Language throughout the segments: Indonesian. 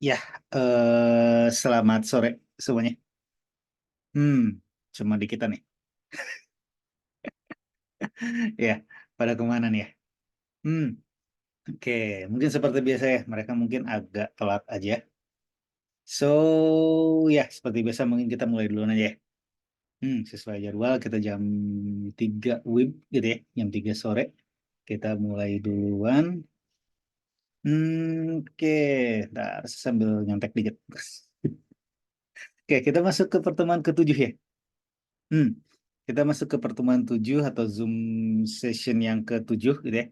Ya, selamat sore semuanya. Hmm, cuma di kita nih. Ya, pada kemana nih ya? Hmm, oke. Mungkin seperti biasa ya, mereka mungkin agak telat aja. So, ya, seperti biasa mungkin kita mulai duluan aja ya. Sesuai jadwal kita jam 3 WIB gitu ya, jam 3 sore. Kita mulai duluan. Oke. Ntar sambil nyontek dikit. Oke, kita masuk ke pertemuan ketujuh ya. Hmm, kita masuk ke pertemuan 7 atau Zoom session yang ke-7 gitu ya.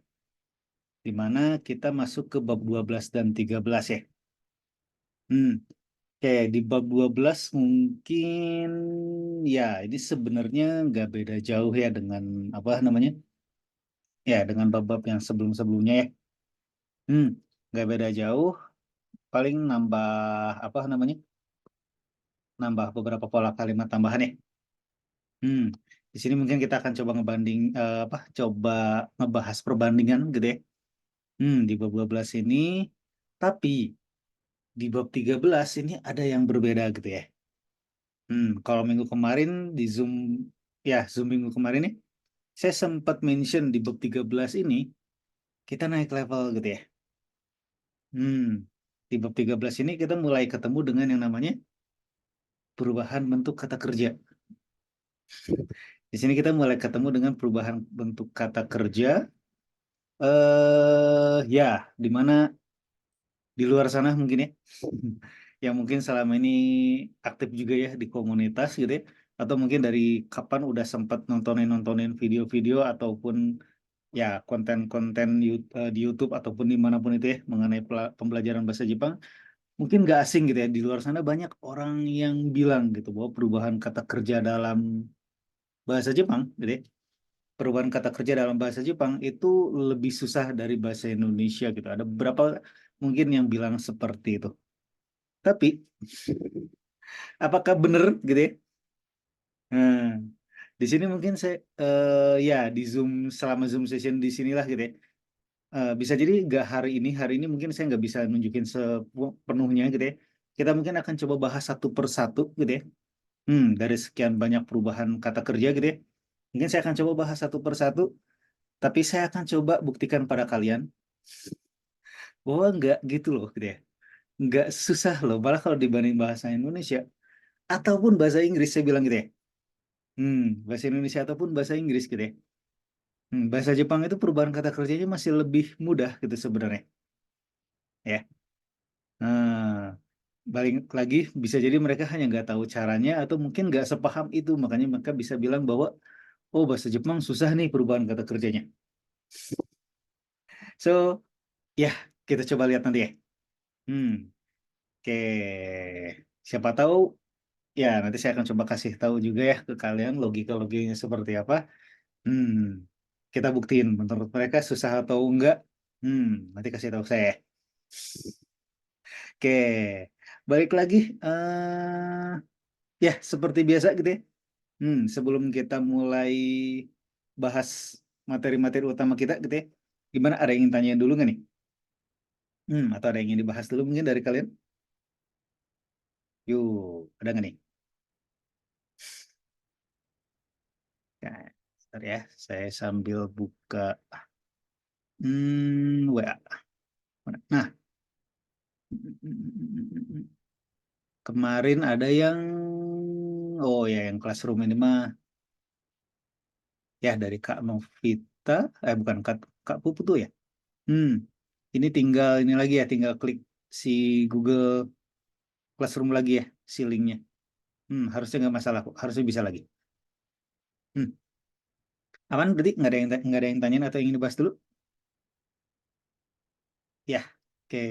Di mana kita masuk ke bab 12 dan 13 ya. Hmm, Oke, di bab 12 mungkin ya ini sebenarnya nggak beda jauh ya dengan apa namanya? Ya, dengan bab-bab yang sebelum-sebelumnya ya. Hmm, nggak beda jauh, paling nambah apa namanya? Nambah beberapa pola kalimat tambahan ya. Hmm, di sini mungkin kita akan coba coba ngebahas perbandingan gitu ya. Di bab 12 ini, tapi di bab 13 ini ada yang berbeda gitu ya. Kalau minggu kemarin di Zoom, ya Zoom minggu kemarin nih, saya sempat mention di bab 13 ini, kita naik level gitu ya. Hmm, di bab 13 ini kita mulai ketemu dengan yang namanya perubahan bentuk kata kerja. Di sini kita mulai ketemu dengan perubahan bentuk kata kerja, ya, di mana di luar sana mungkin ya, yang mungkin selama ini aktif juga ya di komunitas gitu ya, atau mungkin dari kapan udah sempat nontonin video-video ataupun ya konten-konten di YouTube ataupun dimanapun itu ya mengenai pembelajaran bahasa Jepang, mungkin nggak asing gitu ya, di luar sana banyak orang yang bilang gitu bahwa perubahan kata kerja dalam bahasa Jepang gitu ya, perubahan kata kerja dalam bahasa Jepang itu lebih susah dari bahasa Indonesia gitu. Ada beberapa mungkin yang bilang seperti itu. Tapi apakah benar gitu ya? Nah, di sini mungkin saya ya di Zoom selama Zoom session di sinilah gitu ya. Bisa jadi nggak hari ini mungkin saya nggak bisa nunjukin sepenuhnya gitu ya. Kita mungkin akan coba bahas satu per satu gitu ya. Dari sekian banyak perubahan kata kerja gitu ya. Mungkin saya akan coba bahas satu per satu, tapi saya akan coba buktikan pada kalian bahwa nggak gitu loh gitu ya. Nggak susah loh, malah kalau dibanding bahasa Indonesia ataupun bahasa Inggris saya bilang gitu ya. Bahasa Indonesia ataupun bahasa Inggris gitu ya. Bahasa Jepang itu perubahan kata kerjanya masih lebih mudah gitu sebenarnya. Ya. Nah, balik lagi bisa jadi mereka hanya nggak tahu caranya atau mungkin nggak sepaham itu, makanya mereka bisa bilang bahwa oh bahasa Jepang susah nih perubahan kata kerjanya. So ya kita coba lihat nanti ya. Hmm, oke. Siapa tahu ya nanti saya akan coba kasih tahu juga ya ke kalian logika-logikanya seperti apa. Hmm, kita buktiin menurut mereka susah atau enggak. Hmm, Nanti kasih tahu saya. Oke, balik lagi. Ya, seperti biasa gitu ya. Sebelum kita mulai bahas materi-materi utama kita gitu ya. Gimana, ada yang ingin tanya dulu nggak nih? Atau ada yang ingin dibahas dulu mungkin dari kalian? Yuk, ada nggak nih? Nah, sebentar ya, saya sambil buka WA. Nah, kemarin ada yang, oh ya, yang classroom ini mah, ya dari Kak Novita, bukan Kak Pupu tuh ya. Hmm, ini tinggal ini lagi ya, tinggal klik si Google Classroom lagi ya, si linknya. Harusnya nggak masalah kok, harusnya bisa lagi. Hmm, Aman berarti nggak ada yang tanyain atau yang ingin dibahas dulu? Ya, oke.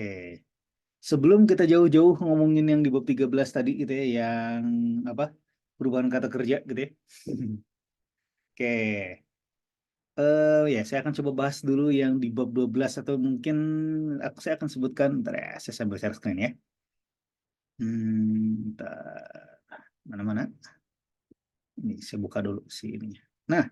Sebelum kita jauh-jauh ngomongin yang di bab 13 tadi gitu ya, yang apa? Perubahan kata kerja gitu ya. Oke. Ya, saya akan coba bahas dulu yang di bab 12 atau mungkin saya akan sebutkan, bentar ya, saya sambil share screen ya. Bentar. Mana-mana? Ini saya buka dulu si ininya. Nah,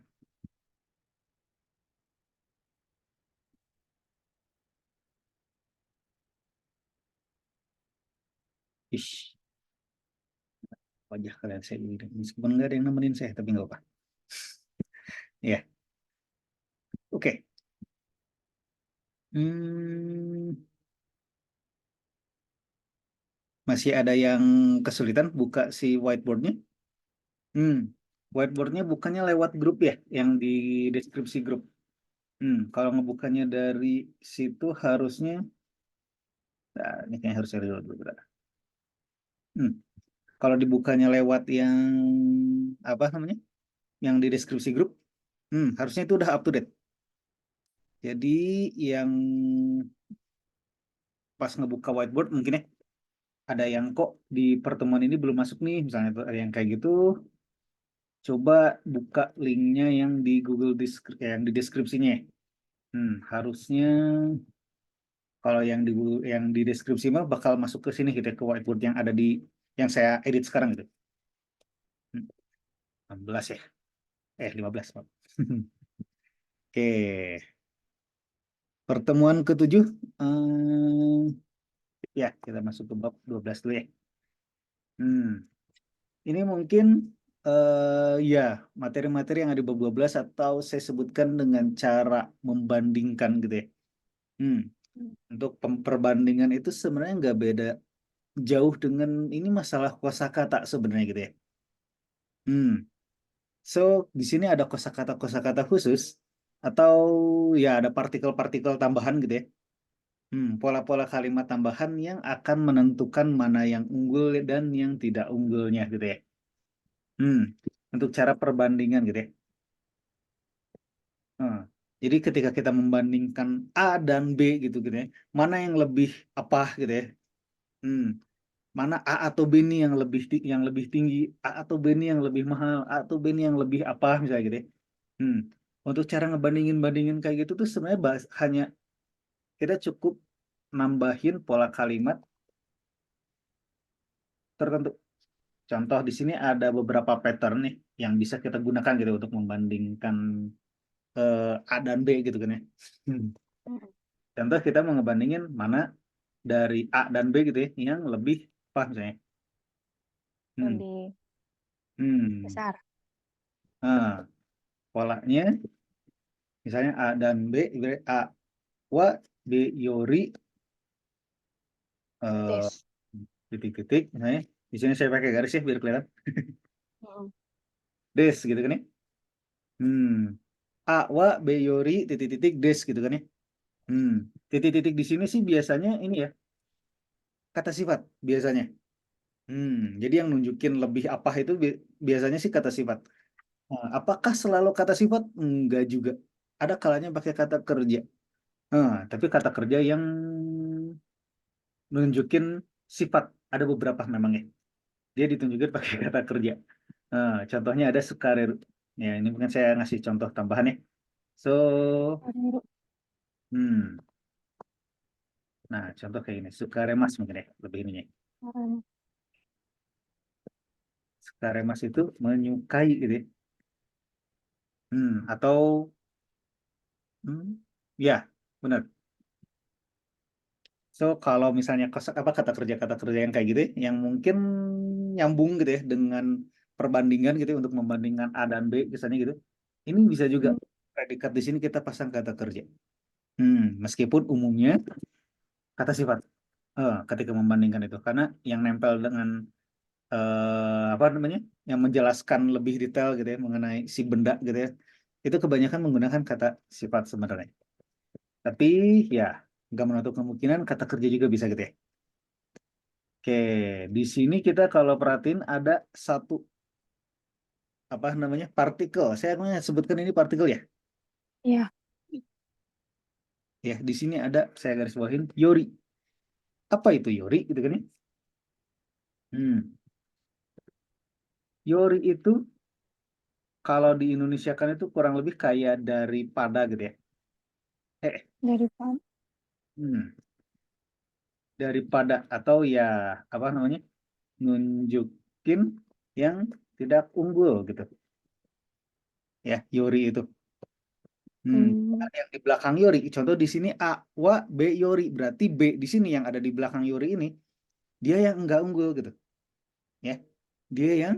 Ish, wajah kalian saya ini. Meskipun nggak ada yang nemenin saya, tapi nggak apa. Ya, oke. Hmm, masih ada yang kesulitan buka si whiteboardnya? Hmm, whiteboardnya bukannya lewat grup ya, yang di deskripsi grup. Kalau ngebukanya dari situ harusnya, nah, ini kayaknya harus saya dulu. Hmm, kalau dibukanya lewat yang apa namanya, yang di deskripsi grup, harusnya itu udah up to date. Jadi yang pas ngebuka whiteboard mungkin ya ada yang kok di pertemuan ini belum masuk nih, misalnya tuh ada yang kayak gitu. Coba buka linknya yang di Google yang di deskripsinya. Harusnya kalau yang di yang di deskripsi mah bakal masuk ke sini gitu ya, ke whiteboard yang ada di yang saya edit sekarang gitu. 16 ya. 15, Pak. Oke, pertemuan ketujuh. Ya, kita masuk ke bab 12 dulu ya. Hmm, ini mungkin ya materi-materi yang ada di bab 12 atau saya sebutkan dengan cara membandingkan gitu ya. Hmm, untuk perbandingan itu sebenarnya nggak beda jauh dengan ini masalah kosakata sebenarnya gitu ya. Hmm, so di sini ada kosakata khusus atau ya ada partikel-partikel tambahan gitu ya. Pola-pola kalimat tambahan yang akan menentukan mana yang unggul dan yang tidak unggulnya gitu ya. Hmm, untuk cara perbandingan gitu ya. Hmm, jadi ketika kita membandingkan A dan B gitu ya, mana yang lebih apa gitu ya? Hmm, mana A atau B ini yang lebih tinggi, A atau B ini yang lebih mahal, A atau B ini yang lebih apa misalnya gitu ya. Hmm, untuk cara ngebandingin kayak gitu tuh sebenarnya hanya kita cukup nambahin pola kalimat tertentu. Contoh di sini ada beberapa pattern nih yang bisa kita gunakan gitu untuk membandingkan A dan B gitu kan ya. Hmm. Mm-mm. Contoh kita mau ngebandingin mana dari A dan B gitu ya yang lebih apa misalnya. Hmm. Lebih Hmm. besar. Nah, polanya misalnya A dan B, A wa B Yori eh, Des. titik-titik misalnya. Di sini saya pakai garis ya biar kelihatan. Mm-mm. Des gitu kan ya. Hmm. A wa B Yori titik-titik des gitu kan ya. Hmm. Titik-titik di sini sih biasanya ini ya kata sifat biasanya. Jadi yang nunjukin lebih apa itu biasanya sih kata sifat. Nah, apakah selalu kata sifat? Enggak juga. Ada kalanya pakai kata kerja. Tapi kata kerja yang nunjukin sifat ada beberapa memang ya. Dia ditunjukin pakai kata kerja. Contohnya ada sukareru. Ya, ini mungkin saya ngasih contoh tambahan ya. So, Biru. hmm, nah contoh kayak ini. Sukaremas mungkin ya, lebih ininya. Mm. Sukaremas itu menyukai gitu ya. Atau ya, benar. So kalau misalnya apa kata kerja yang kayak gitu ya, yang mungkin nyambung gitu ya dengan perbandingan gitu ya, untuk membandingkan A dan B misalnya gitu. Ini bisa juga Mm. predikat di sini kita pasang kata kerja. Meskipun umumnya kata sifat ketika membandingkan itu karena yang nempel dengan apa namanya yang menjelaskan lebih detail gitu ya mengenai si benda gitu ya. Itu kebanyakan menggunakan kata sifat sebenarnya. Tapi ya nggak menutup kemungkinan kata kerja juga bisa gitu ya. Oke, di sini kita kalau perhatiin ada satu apa namanya partikel. Saya sebutkan ini partikel ya. Iya. Ya, di sini ada saya garis bawahin Yori. Apa itu Yori gitu kan ya? Hmm. Yori itu kalau di Indonesia kan itu kurang lebih kayak daripada gitu ya. Dari pan. Hmm. Daripada atau ya apa namanya? Nunjukin yang tidak unggul gitu. Ya, Yori itu. Hmm. Ada yang di belakang Yori. Contoh di sini A, wa, B, Yori. Berarti B di sini yang ada di belakang Yori ini dia yang enggak unggul gitu, ya. Dia yang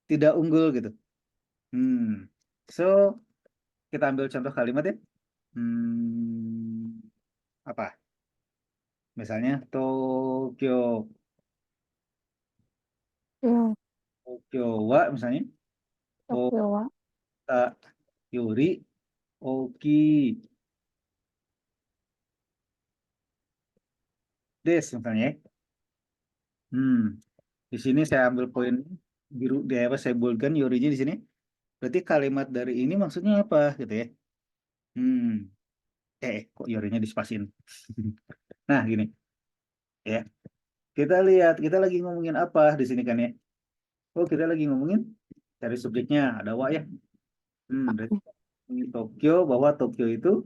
tidak unggul gitu. So kita ambil contoh kalimat ya. Apa? Misalnya Tokyo, Yo. Tokyo wa misalnya. Tokyo wa. Kota Yori, Oki, Des misalnya ya. Hmm, di sini saya ambil poin biru di apa saya boldkan Yorinya di sini. Berarti kalimat dari ini maksudnya apa gitu ya? Hmm, kok Yorinya dispasin? Nah, gini ya. Kita lihat kita lagi ngomongin apa di sini kan ya? Oh, kita lagi ngomongin cari subjeknya ada wa ya. Berarti ini Tokyo bahwa Tokyo itu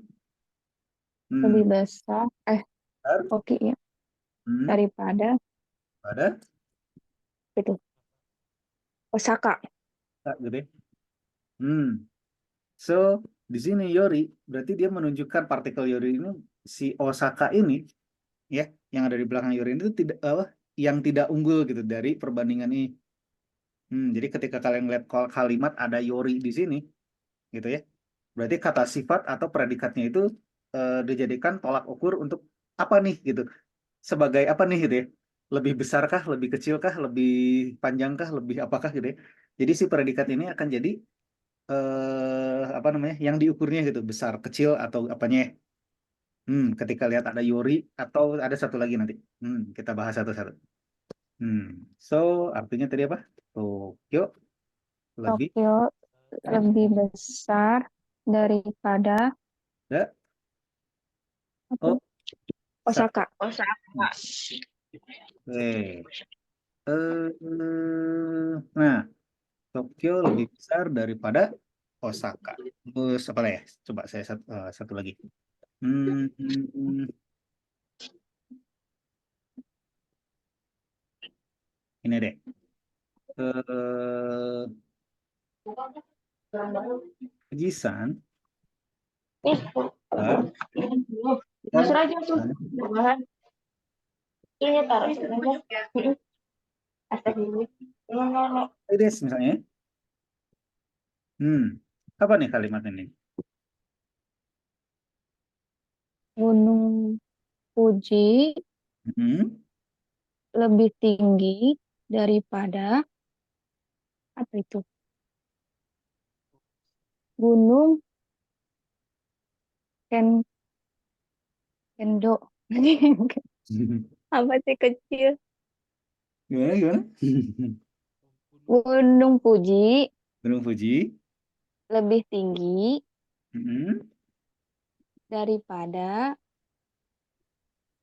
Lebih hmm, besar. besar, Oke ya. hmm, Daripada pada itu. Osaka. gitu ya. Hmm. So, di sini Yori, berarti dia menunjukkan partikel Yori ini, si Osaka ini, ya, yang ada di belakang Yori ini itu tidak apa, yang tidak unggul gitu dari perbandingan ini. Jadi ketika kalian lihat kalimat ada Yori di sini, gitu ya, berarti kata sifat atau predikatnya itu dijadikan tolak ukur untuk apa nih gitu, sebagai apa nih gitu ya, lebih besarkah, lebih kecilkah, lebih panjangkah, lebih apakah gitu ya. Jadi si predikat ini akan jadi apa namanya yang diukurnya gitu besar kecil atau apanya ya. Ketika lihat ada Yori atau ada satu lagi nanti kita bahas satu-satu. hmm, so artinya tadi apa? Tokyo lebih Tokyo lebih besar daripada ada apa? Osaka. Osaka. Oke. Nah, Tokyo lebih besar daripada Osaka. Terus apa ya? Coba saya satu lagi. Hmm, hmm, hmm. Ini deh. Eh, Fujisan besar Masuk aja tuh. dan Bahan ini taruh sini aja. Atas dulu. Nono. Everest misalnya. Hmm, apa nih kalimat ini? Gunung Fuji Hmm, lebih tinggi daripada apa itu? Gunung Ken Kendo. Apa sih kecil? gimana gimana? Gunung Fuji Gunung Fuji. lebih tinggi Hmm, daripada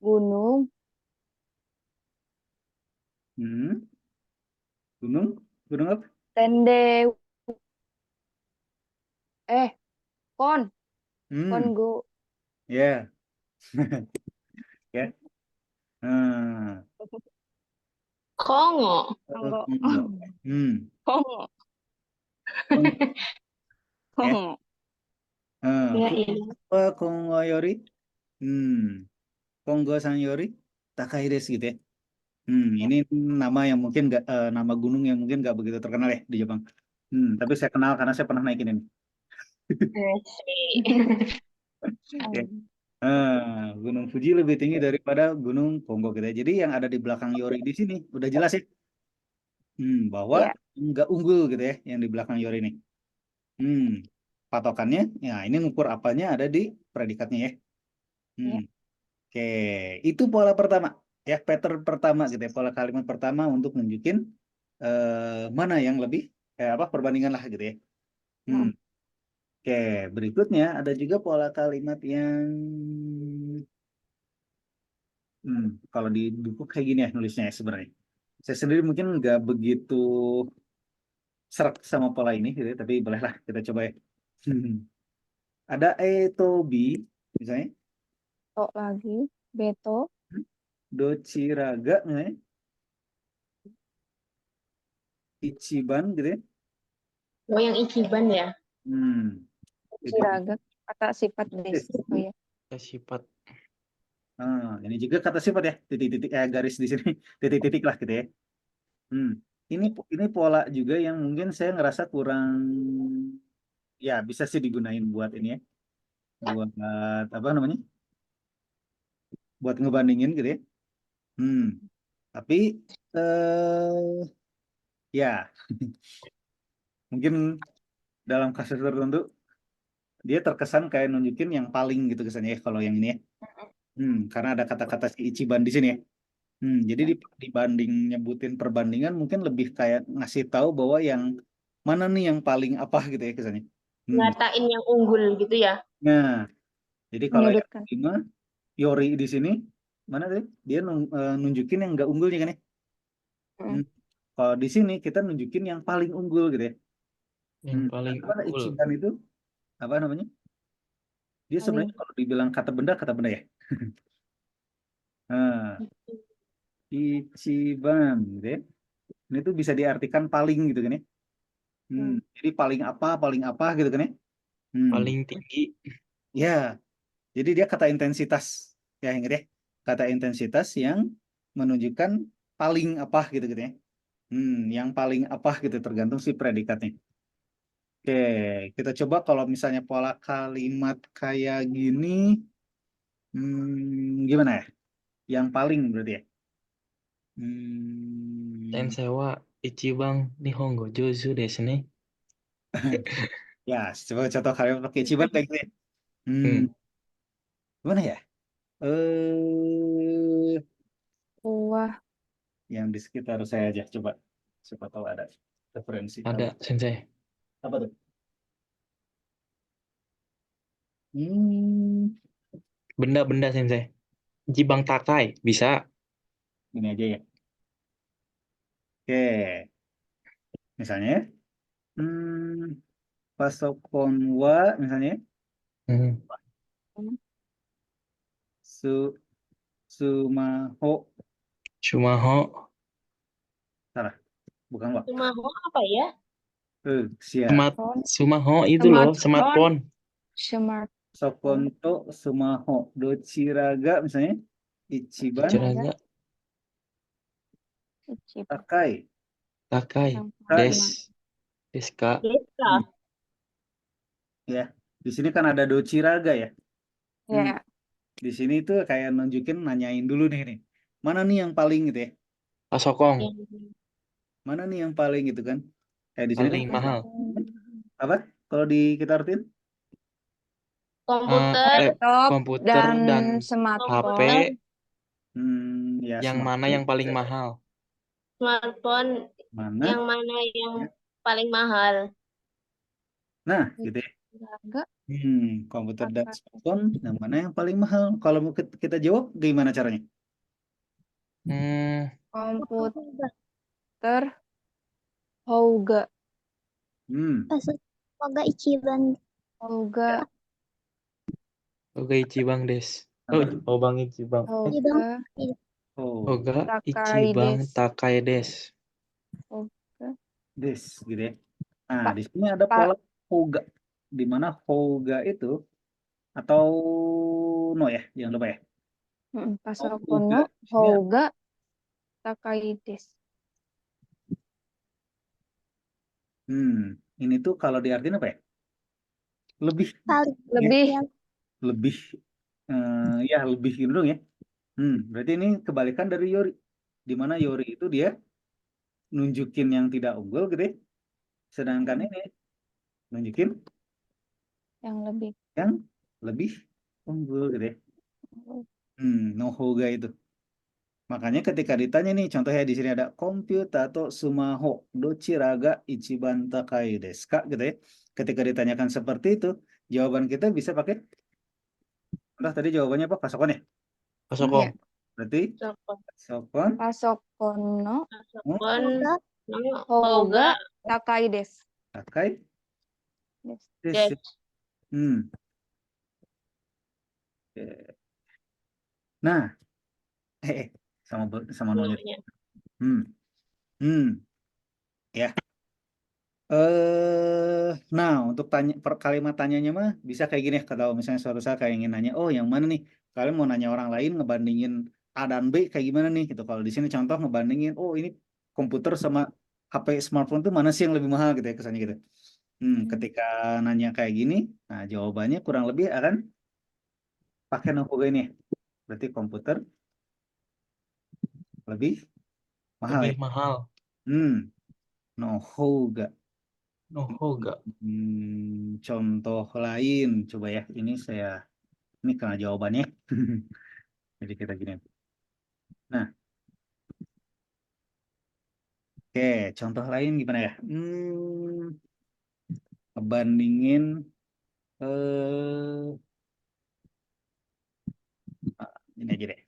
Gunung hmm. Gunung, gunung apa? Tende eh Kon Hmm, Kongo. ya, ya. Hmm, Kongo. Kongo. Kongo. Hmm, Kongo. Kongo, ya. Kongo. Ya, iya. Fuwa Kongo Yori. Hmm, Kongo San Yori. Takai desu gitu ya. Ini nama yang mungkin nggak nama gunung yang mungkin nggak begitu terkenal ya di Jepang. Tapi saya kenal karena saya pernah naikin ini. Ya. Gunung Fuji lebih tinggi daripada Gunung Kongo gitu ya. Jadi yang ada di belakang Yori di sini udah jelas ya, bahwa Ya, nggak unggul gitu ya yang di belakang Yori ini. Hmm, Patokannya, ya ini ngukur apanya ada di predikatnya ya. Hmm, ya. Oke, itu pola pertama ya, pattern pertama gitu ya, pola kalimat pertama untuk nunjukin mana yang lebih apa perbandingan lah gitu ya. Hmm, Hmm. Oke, berikutnya ada juga pola kalimat yang kalau di buku kayak gini ya nulisnya ya sebenarnya. Saya sendiri mungkin nggak begitu serak sama pola ini gitu ya, tapi bolehlah kita coba ya. Ada E to B misalnya, Tok lagi. Beto Dochiraga misalnya, Ichiban gitu ya. Oh, yang Ichiban ya. Hmm, itu Shiraga kata sifat des. Oh ya. Ya, sifat Ini juga kata sifat ya, titik-titik garis di sini, titik-titik lah gitu ya. Ini pola juga yang mungkin saya ngerasa kurang, ya bisa sih digunain buat ini ya, buat apa namanya, buat ngebandingin gitu ya. Hmm, tapi ya mungkin dalam kasus tertentu dia terkesan kayak nunjukin yang paling gitu kesannya ya kalau yang ini ya. Karena ada kata-kata si Ichiban di sini ya. Jadi dibanding nyebutin perbandingan mungkin lebih kayak ngasih tahu bahwa yang mana nih yang paling apa gitu ya kesannya. Ngatain yang unggul gitu ya. Nah, jadi kalau yang Menyudutkan. 5 Yori di sini mana tadi? Dia nunjukin yang nggak unggulnya kan ya. Mm. Kalau di sini kita nunjukin yang paling unggul gitu ya. Yang paling Karena unggul. Ichiban itu apa namanya? Dia Paling. sebenarnya kalau dibilang kata benda ya. Nah, Ichiban gitu ya. Ini tuh bisa diartikan paling gitu kan ya. Jadi paling apa gitu kan ya. Paling tinggi. Ya, jadi dia kata intensitas. Ya, ingat ya. Kata intensitas yang menunjukkan paling apa gitu gitu ya. Yang paling apa gitu tergantung si predikatnya. Oke, kita coba kalau misalnya pola kalimat kayak gini, gimana ya? Yang paling berarti ya. Sensei wa Ichiban Nihongo Jozu desu ne. Ya, coba contoh kalimat pakai Ichiban kayak gitu ya. Hmm. Gimana ya? Wah, Yang di sekitar saya aja coba. Siapa tahu ada referensi. Ada Sensei. Apa tuh? Hmm, Benda-benda Sensei. Jibang Takai bisa. ini aja ya. Oke, misalnya, pasokon wa misalnya, Hmm. su sumaho Sumaho. salah, bukan wa. Cuma apa ya? Siap. Sumaho itu loh, smartphone. smart. Sokon to sumaho dochiraga misalnya, Ichiban Ceraga Ichiban. takai. Takai. Yang Des. paling. Deska. Deska. Ya, di sini kan ada dochiraga ya. Ya, Di sini tuh kayak nunjukin nanyain dulu nih. Mana nih yang paling gitu ya? Pasokong. Mana nih yang paling gitu kan? Kayak di sini kan Paling mahal. apa? Kalau di kita artiin Komputer. laptop Komputer dan HP smartphone. ya yang mana yang paling mahal? Smartphone mana? yang mana yang Ya. paling mahal? Nah, gitu ya. Enggak. Komputer dan smartphone yang mana yang paling mahal? Kalau mau kita jawab gimana caranya? Komputer Houga. Semoga Ichiban. Houga. Oga Ichibang des. Apa? Oh, Bang Ichibang. Houga. Oga Takai Ichibang des. Takai des. Houga. Des, gitu ya. Nah, di sini ada pola Hoga. Di mana Hoga itu atau no ya, jangan lupa ya. Pasokon no Houga Takai des. Ini tuh kalau diartikan apa ya? Lebih. Lebih. Lebih. Ya, lebih gitu dong ya. Berarti ini kebalikan dari Yori. Di mana Yori itu dia nunjukin yang tidak unggul gitu ya. Sedangkan ini nunjukin Yang lebih. yang lebih unggul gitu ya. No Hoga itu. Makanya ketika ditanya nih, contohnya di sini ada komputer atau sumaho dochiraga ichiban takai desu ka gitu ya. Ketika ditanyakan seperti itu, jawaban kita bisa pakai. Entah tadi jawabannya apa? Pasokon ya? Pasokong. Berarti pasokon. Pasokon no Houga Houga Takai des. Takai Des. desu. Nah, sama nolnya. Ya. Nah untuk kalimat tanyanya mah bisa kayak gini ya. Kalau misalnya suatu saat kayak ingin nanya, oh yang mana nih kalian mau nanya orang lain ngebandingin A dan B kayak gimana nih gitu. Kalau di sini contoh ngebandingin, oh ini komputer sama HP smartphone tuh mana sih yang lebih mahal gitu ya kesannya gitu. Ketika nanya kayak gini, nah jawabannya kurang lebih akan pakai Nohoga ini. Berarti komputer lebih mahal ya. Lebih mahal. Nohoga. Nohoga. Contoh lain, coba ya. Ini karena jawabannya. Jadi kita gini. Nah, oke, contoh lain gimana ya? Ngebandingin ini aja deh.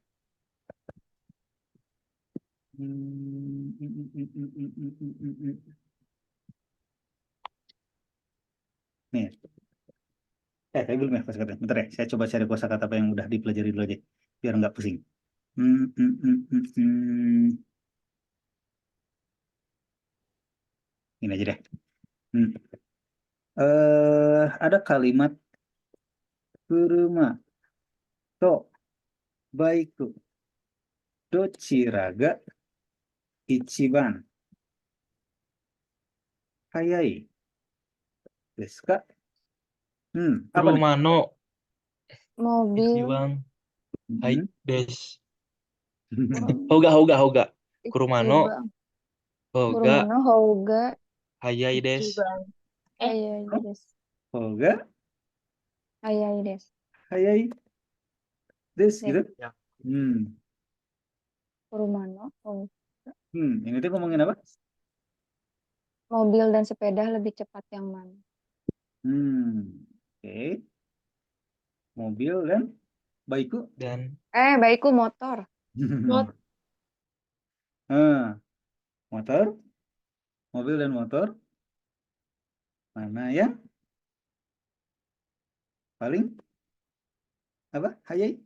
Nih, tapi belum ya kosakata. Bentar ya, saya coba cari kosakata apa yang udah dipelajari dulu aja, biar nggak pusing. Ini aja deh. Ada kalimat kuruma to baiku dochira ga ichiban hayai desu ka? Apa nih? Kurumano Mobil. ichiban hai desu. Kurumano. Hoga. Kurumano Ichiban. hoga Kurumano Hoga. hayai desu. Ichiban. Hayai desu. Hoga Hayai desu. hayai desu Ya. gitu. Ya. Kurumano Hoga. Ini tuh ngomongin apa? Mobil dan sepeda lebih cepat yang mana? Oke. Mobil dan baiku. Dan Baikku motor. Motor, mobil dan motor. Mana yang paling apa? Hayai?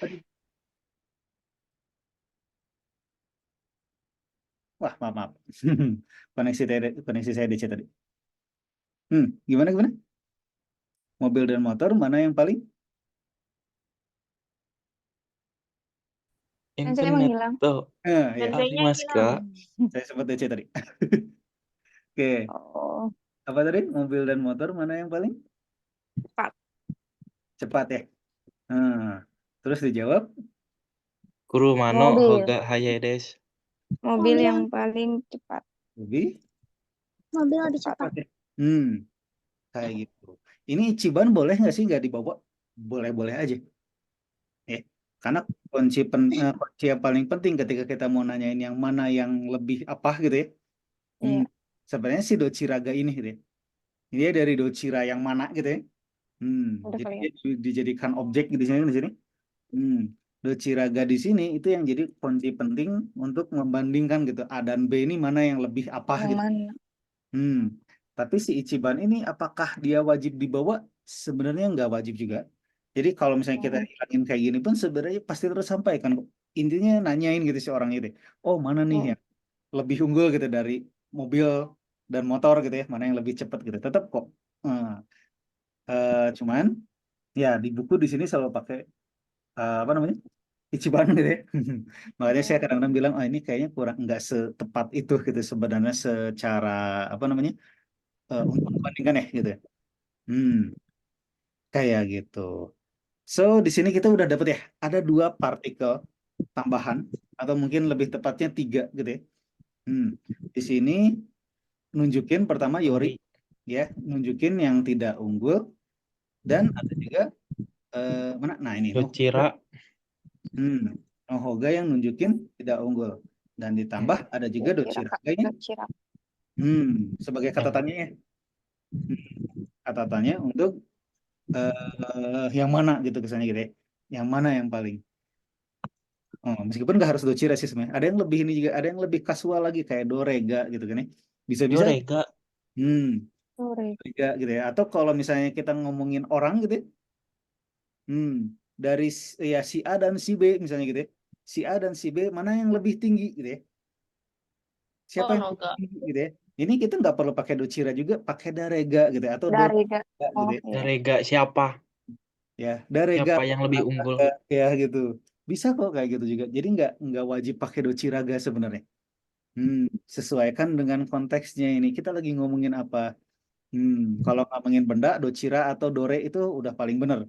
Aduh. Wah, maaf. Koneksi saya DC tadi. Gimana? Mobil dan motor mana yang paling? Saya internet menghilang. tuh Ya. Handphonenya Mas hilang. Kak. Saya sempat DC tadi. Oke. Oh, Apa tadi? Mobil dan motor mana yang paling cepat. cepat ya? Terus dijawab Kurumano Mobil. hoga hayai desu. Mobil yang paling cepat. lebih Mobil lebih cepat. cepat ya? Kayak gitu. Ini Ichiban boleh nggak sih nggak dibawa? Boleh-boleh aja. Karena kunci yang paling penting ketika kita mau nanyain yang mana yang lebih apa gitu ya. Iya. Sebenarnya si Dochiraga ini gitu ya. Dia dari Dochira yang mana gitu ya. Udah Jadi kali ya. dia dijadikan objek di sini. Dochiraga di sini itu yang jadi kunci penting untuk membandingkan gitu A dan B ini mana yang lebih apa Yang gitu. mana? Tapi si Ichiban ini apakah dia wajib dibawa? Sebenarnya nggak wajib juga. Jadi kalau misalnya kita hilangin kayak gini pun sebenarnya pasti tersampaikan. Intinya nanyain gitu si orang itu. Oh mana nih yang lebih unggul gitu dari mobil dan motor gitu ya. Mana yang lebih cepat gitu. Tetap kok. Cuman ya di buku di sini selalu pakai apa namanya? Ichiban gitu ya. Makanya saya kadang-kadang bilang, ini kayaknya kurang nggak setepat itu gitu sebenarnya secara apa namanya untuk membandingkan ya gitu ya. Kayak gitu. So di sini kita udah dapet ya, ada 2 partikel tambahan atau mungkin lebih tepatnya 3 gitu ya. Di sini nunjukin pertama Yori ya, nunjukin yang tidak unggul dan ada juga mana? Nah ini Dochira. Nohoga yang nunjukin tidak unggul dan ditambah ada juga Dochiraganya sebagai katatannya ya. Katatannya untuk yang mana gitu kesannya gitu ya. Yang mana yang paling meskipun nggak harus Dochira sih sebenarnya. Ada yang lebih ini juga, ada yang lebih kasual lagi kayak Dorega gitu kan ya. Bisa-bisa Dorega. Dorega gitu ya. Atau kalau misalnya kita ngomongin orang gitu ya. Dari ya si A dan si B misalnya gitu ya. Si A dan si B mana yang lebih tinggi gitu ya. Siapa yang lebih tinggi gitu ya. Ini kita nggak perlu pakai docira juga, pakai darega gitu ya, atau Darega. dorega gitu ya. Oke. Darega siapa? Ya, darega Siapa yang lebih unggul? ya gitu. Bisa kok kayak gitu juga. Jadi nggak wajib pakai dociraga sebenarnya. Sesuaikan dengan konteksnya ini. Kita lagi ngomongin apa? Kalau ngomongin benda, docira atau dore itu udah paling bener.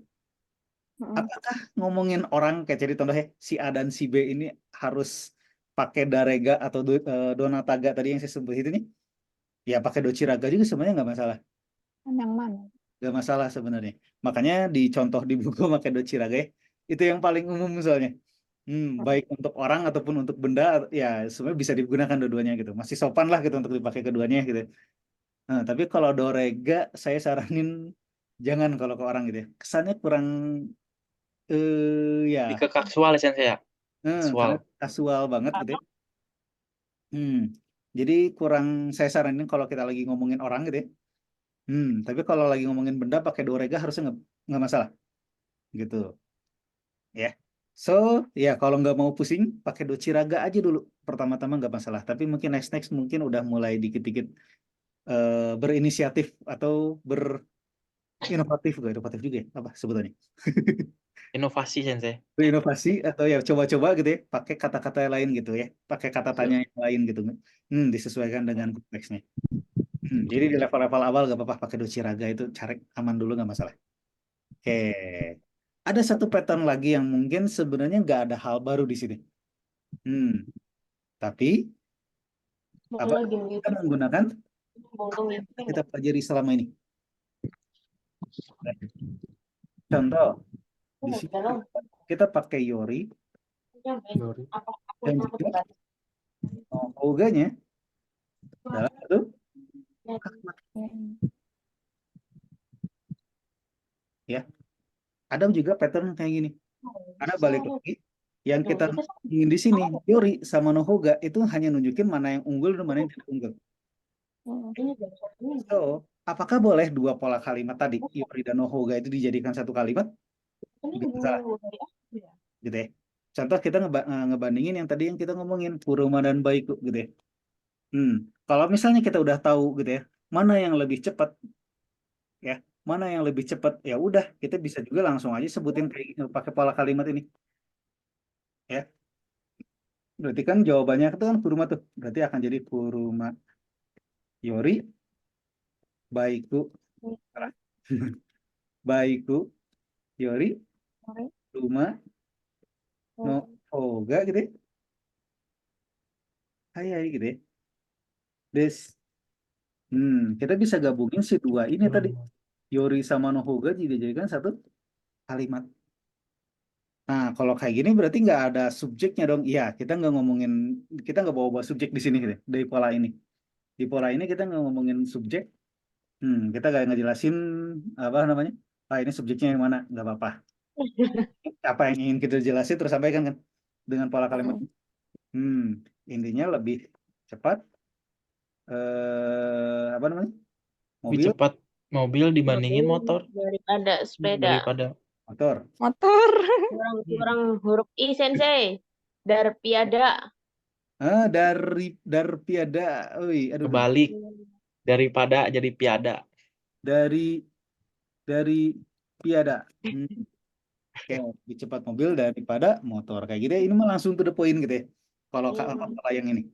Mm-mm. Apakah ngomongin orang kayak jadi contohnya si A dan si B ini harus pakai darega atau donataga tadi yang saya sebut itu nih? Ya pakai dociraga juga sebenarnya nggak masalah. Yang mana? Nggak masalah sebenarnya. Makanya di contoh di buku pakai dociraga ya, itu yang paling umum soalnya. Baik untuk orang ataupun untuk benda, ya sebenarnya bisa digunakan dua-duanya gitu. Masih sopan lah gitu untuk dipakai keduanya gitu. Nah, tapi kalau dorega saya saranin jangan kalau ke orang gitu ya. Kesannya kurang ya Lebih ke kasual ya Sensei ya? Kasual. sangat kasual banget gitu ya. Hmm, jadi kurang saya saranin kalau kita lagi ngomongin orang gitu ya. Tapi kalau lagi ngomongin benda pakai dorega harusnya nggak masalah gitu ya. So ya kalau nggak mau pusing pakai dociraga aja dulu pertama-tama nggak masalah. Tapi mungkin next mungkin udah mulai dikit-dikit berinisiatif atau berinovatif gak inovatif juga ya apa sebutannya Inovasi Sensei. berinovasi atau ya coba-coba gitu ya pakai kata-kata yang lain gitu ya pakai kata tanya yang lain gitu disesuaikan dengan konteksnya. Jadi di level-level awal gak apa-apa pakai dociraga itu cari aman dulu nggak masalah. Oke, ada satu pattern lagi yang mungkin sebenarnya nggak ada hal baru di sini. Tapi apa kita menggunakan kita pelajari selama ini. Contoh di sini kita pakai yori dan juga oganya dalam satu kalimat ya. Ada juga pattern kayak gini. Karena balik lagi yang kita ingin di sini yori sama nohoga itu hanya nunjukin mana yang unggul dan mana yang tidak unggul. So, apakah boleh dua pola kalimat tadi, Yori dan Nohoga itu dijadikan satu kalimat? Nggak masalah, gitu ya. Contoh kita ngebandingin yang tadi yang kita ngomongin, Kuruma dan Baiku, gitu ya. Kalau misalnya kita udah tahu gitu ya, mana yang lebih cepat, ya, mana yang lebih cepat, ya udah, kita bisa juga langsung aja sebutin kayak gitu, pakai pola kalimat ini, ya. Berarti kan jawabannya itu kan Kuruma tuh, berarti akan jadi Kuruma Yori Baiku, salah. Baiku Yori Kuruma Nohoga gitu ya. Hai gitu ya. Des. Kita bisa gabungin si dua ini tadi. Yori sama Nohoga dijadikan satu kalimat. Nah, kalau kayak gini berarti nggak ada subjeknya dong. Iya, kita nggak bawa-bawa subjek di sini gitu, ya, dari pola ini. Di pola ini kita nggak ngomongin subjek. Kita nggak ngejelasin apa namanya. Ini subjeknya yang mana, nggak apa-apa. Apa yang ingin kita jelasin terus sampaikan kan dengan pola kalimat. Intinya lebih cepat. Apa namanya? Lebih Mobil, cepat mobil dibandingin motor. Daripada sepeda. Daripada motor. Motor. Kurang huruf I Sensei. Darpiada. Darpiada. Oi, aduh. kebalik. Daripada jadi piada. Dari piada. Oke, lebih cepat mobil daripada motor kayak gitu ya. Ini mah langsung to the point gitu ya. Kalau apa yang ini.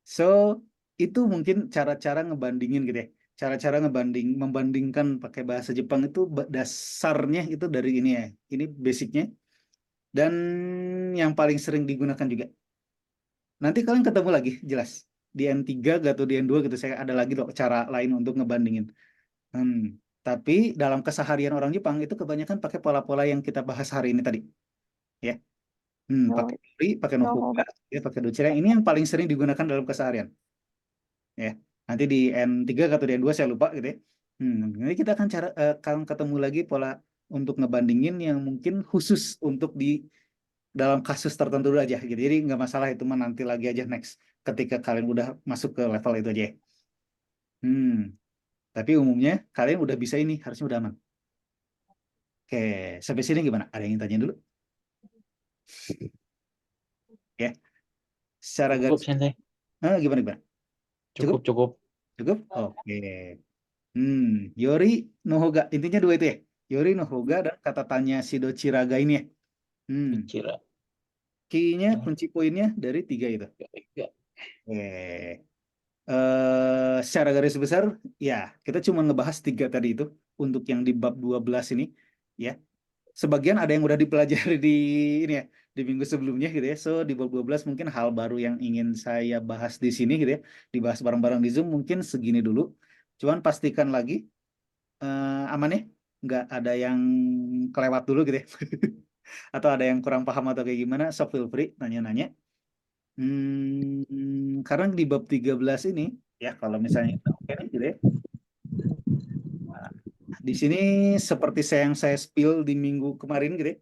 So itu mungkin cara-cara ngebandingin gitu ya. Cara-cara membandingkan pakai bahasa Jepang itu dasarnya itu dari ini ya. Ini basicnya. Dan yang paling sering digunakan juga. Nanti kalian ketemu lagi, jelas. Di N3 atau di N2 gitu, saya ada lagi loh cara lain untuk ngebandingin. Tapi dalam keseharian orang Jepang itu kebanyakan pakai pola-pola yang kita bahas hari ini tadi. Ya, pakai Yori, pakai Nohoga, ya, pakai docira. Ini yang paling sering digunakan dalam keseharian. Ya, nanti di N3 atau di N2 saya lupa gitu ya. Nanti kita akan ketemu lagi pola untuk ngebandingin yang mungkin khusus untuk di dalam kasus tertentu dulu aja gitu. Jadi nggak masalah itu mah nanti lagi aja next ketika kalian udah masuk ke level itu aja. Tapi umumnya kalian udah bisa ini harusnya udah aman. Oke, sampai sini gimana? Ada yang ingin tanya dulu? Ya, secara Cukup garis. Sensei. Gimana gimana? Cukup? Cukup. Cukup? Oke. Yori no Hoga. Intinya dua itu ya. Yori no Hoga dan kata tanya si Dochiraga ini ya. Kira. Key-nya, kunci poinnya dari 3 itu. Ya. Oke. Secara garis besar, ya kita cuma ngebahas 3 tadi itu untuk yang di bab 12 ini, ya. Sebagian ada yang udah dipelajari di ini ya, di minggu sebelumnya gitu ya. So di bab 12 mungkin hal baru yang ingin saya bahas di sini gitu ya, dibahas bareng-bareng di Zoom mungkin segini dulu. Cuman pastikan lagi aman ya, nggak ada yang kelewat dulu gitu ya. Atau ada yang kurang paham atau kayak gimana, so feel free nanya-nanya. Karena di bab 13 ini ya kalau misalnya oke nih gitu ya. Nah, di sini seperti yang saya spill di minggu kemarin gitu ya.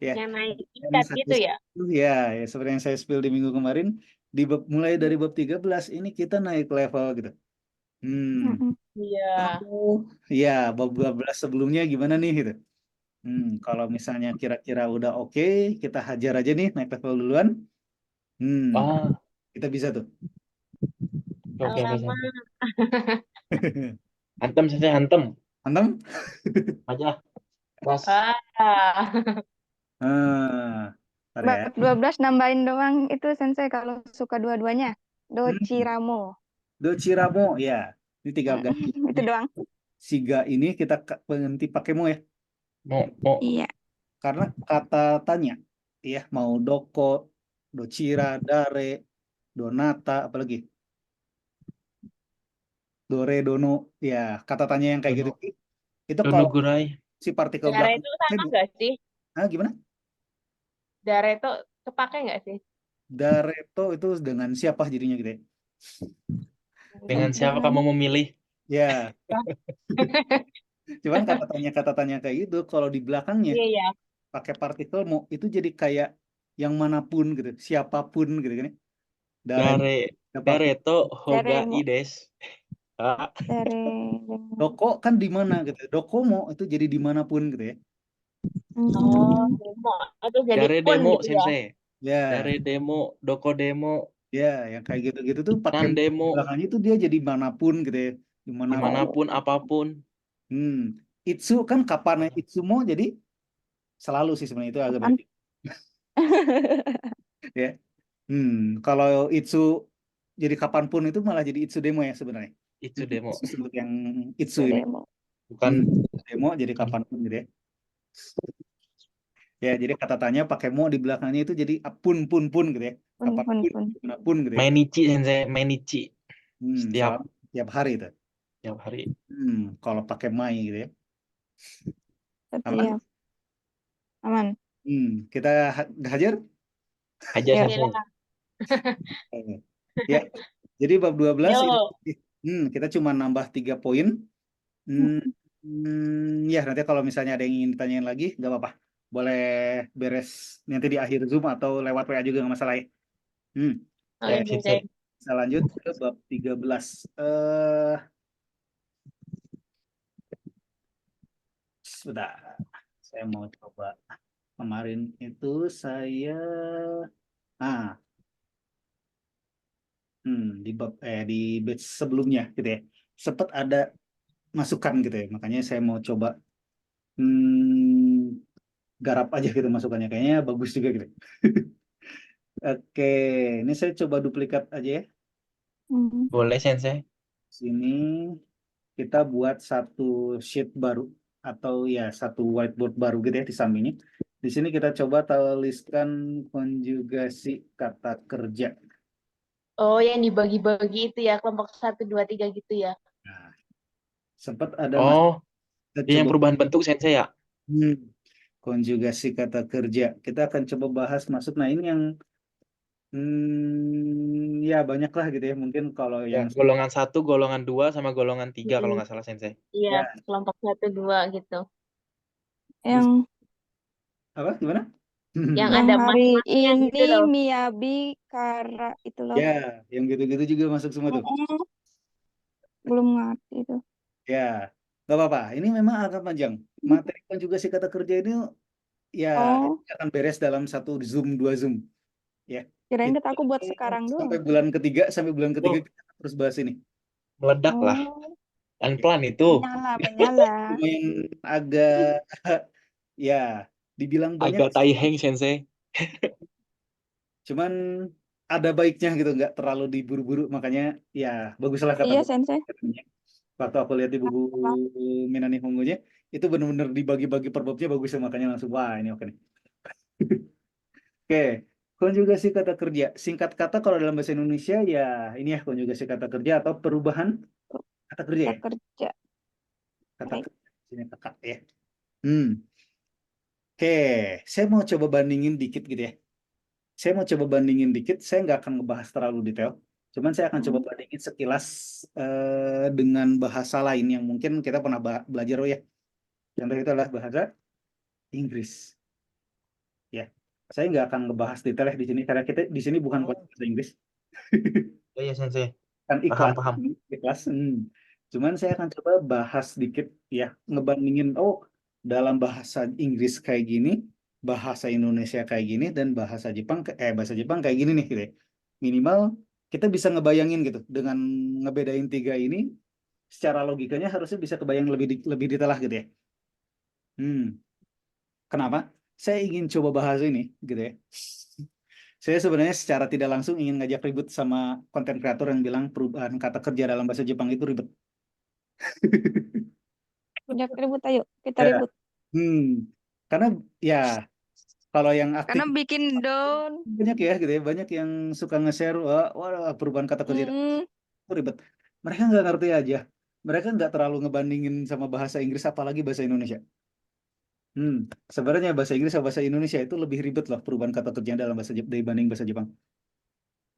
Ya, Yang naik yang tingkat satu gitu ya. ya, ya seperti yang saya spill di minggu kemarin mulai dari bab 13 ini kita naik level gitu. Iya. Ya, bab 12 sebelumnya gimana nih gitu. Kalau misalnya kira-kira udah oke, kita hajar aja nih naik level duluan. Kita bisa tuh. Oke. Alamak. Hantem sensei, hantem. Antem? Aja. Pas. Ntar ya. Bab 12 nambahin doang itu Sensei kalau suka dua-duanya. Dochiramo. Dochiramo, ya. Ini tinggal ganti. Itu doang. Siga ini kita ganti pakai mo ya. Mau. Iya. Karena kata tanya, ya mau doko, dochira, dare, donata, apalagi dore, dono, ya kata tanya yang kayak gitu. Itu Dono kalau gurai. si partikel Dare belakang. itu sama nggak sih? Gimana? Dare itu kepake nggak sih? Dareto itu dengan siapa jadinya gitu ya? Dengan siapa kamu memilih? Ya, cuman kata tanya kayak gitu, kalau di belakangnya Iya, ya. pakai partikel mau itu jadi kayak yang manapun gitu, siapapun gitu kan ya. Siapapun. Dareto Hoga Daremo. Ides. Daremo. Doko kan di mana gitu. Dokomo itu jadi dimanapun gitu ya. Oh, demo. Itu jadi Dare pun demo gitu ya. sensei. Ya, Dare demo, doko demo, ya yang kayak gitu-gitu tuh pakai kan demo, belakangnya itu dia jadi manapun gitu ya. Dimanapun. dimanapun apapun. Itsu kan kapan Itsumo jadi selalu sih sebenarnya itu agak beda. Ya. Kalau Itsu jadi kapanpun itu malah jadi Itsu demo ya sebenarnya. Itu demo. Khusus untuk yang Itsu ini. Daremo. Bukan Demo jadi kapanpun gitu ya. Ya, jadi kata tanya pakai mo di belakangnya itu jadi pun gitu ya. Kapanpun, dimanapun gitu ya. Mainichi sensei, Mainichi. Setiap Tiap hari itu. hari. Kalau pakai mai gitu ya. Setiap. Aman. Kita hajar? Aja Ya. sensei. Ya. Jadi bab 12 Yo. ini, kita cuma nambah 3 poin. Ya, nanti kalau misalnya ada yang ingin ditanyain lagi, nggak apa-apa. Boleh beres nanti di akhir Zoom atau lewat WA juga nggak masalah ya. Oke, sensei. Kita lanjut ke bab 13. Sudah, saya mau coba. Kemarin itu saya di batch sebelumnya gitu ya. Sempat ada masukan gitu ya. Makanya saya mau coba garap aja gitu masukannya. Kayaknya bagus juga gitu. Oke, ini saya coba duplikat aja ya. Boleh sensei. Sini kita buat satu sheet baru atau ya satu whiteboard baru gitu ya di sampingnya. Di sini kita coba tuliskan konjugasi kata kerja. Oh, yang dibagi-bagi itu ya, kelompok 1, 2, 3 gitu ya. Nah, sempat ada yang perubahan bentuk sensei ya. Konjugasi kata kerja. Kita akan coba bahas masuk. Nah, ini yang ya banyak lah gitu ya. Mungkin kalau yang golongan 1, golongan 2 sama golongan 3 kalau nggak salah sensei. Iya, Ya. kelompok 1, 2 gitu. Yang apa gimana? Yang yang ada hari mas-masnya ini gitu loh. Miyabi Kara itu loh. Ya, yang gitu-gitu juga masuk semua tuh. Belum ngerti itu. Ya, nggak apa-apa. Ini memang agak panjang. Materi konjugasi kata kerja ini ya akan beres dalam 1 Zoom, 2 Zoom. Ya, Kirain Itu kata aku buat sekarang sampai doang. bulan ketiga Oh, kita terus bahas ini. meledak lah. Oh, Pelan-pelan itu. menyala. Lumayan agak ya dibilang banyak, Agak tai heng, Sensei. cuman ada baiknya gitu, nggak terlalu diburu-buru, makanya ya baguslah kata Iya, buku. Sensei. Waktu aku lihat di buku Minani Hongonya itu benar-benar dibagi-bagi per babnya bagus ya, makanya langsung wah ini oke nih. Oke, konjugasi kata kerja. Singkat kata kalau dalam bahasa Indonesia ya ini ya konjugasi kata kerja atau perubahan kata kerja Kita ya. kerja. Kata Baik. kerja sini kakak ya. Hmm. Oke, saya mau coba bandingin dikit gitu ya. Saya mau coba bandingin dikit, saya nggak akan ngebahas terlalu detail. Cuman saya akan coba bandingin sekilas dengan bahasa lain yang mungkin kita pernah belajar oh ya. Contoh itu adalah bahasa Inggris. Ya, saya nggak akan ngebahas detail ya di sini karena kita di sini bukan bahasa Inggris, Oh iya, Sensei. kan Paham, ikhlas, paham. ikhlas. Cuman saya akan coba bahas dikit ya, ngebandingin oh dalam bahasa Inggris kayak gini, bahasa Indonesia kayak gini, dan bahasa Jepang kayak gini nih gitu ya. Minimal kita bisa ngebayangin gitu dengan ngebedain tiga ini, secara logikanya harusnya bisa kebayang lebih detail lah gitu ya. Kenapa? Saya ingin coba bahas ini gitu ya. Saya sebenarnya secara tidak langsung ingin ngajak ribut sama konten kreator yang bilang perubahan kata kerja dalam bahasa Jepang itu ribet. Udah ribut, ayo. Kita Ya. ribut. Karena ya kalau yang aktif Karena bikin down. banyak ya gitu ya, banyak yang suka nge-share wah perubahan kata kerja Mm, itu ribet. Mereka nggak ngerti aja. Mereka nggak terlalu ngebandingin sama bahasa Inggris apalagi bahasa Indonesia. Sebenarnya bahasa Inggris sama bahasa Indonesia itu lebih ribet loh perubahan kata kerja dalam bahasa Jepang dibanding bahasa Jepang.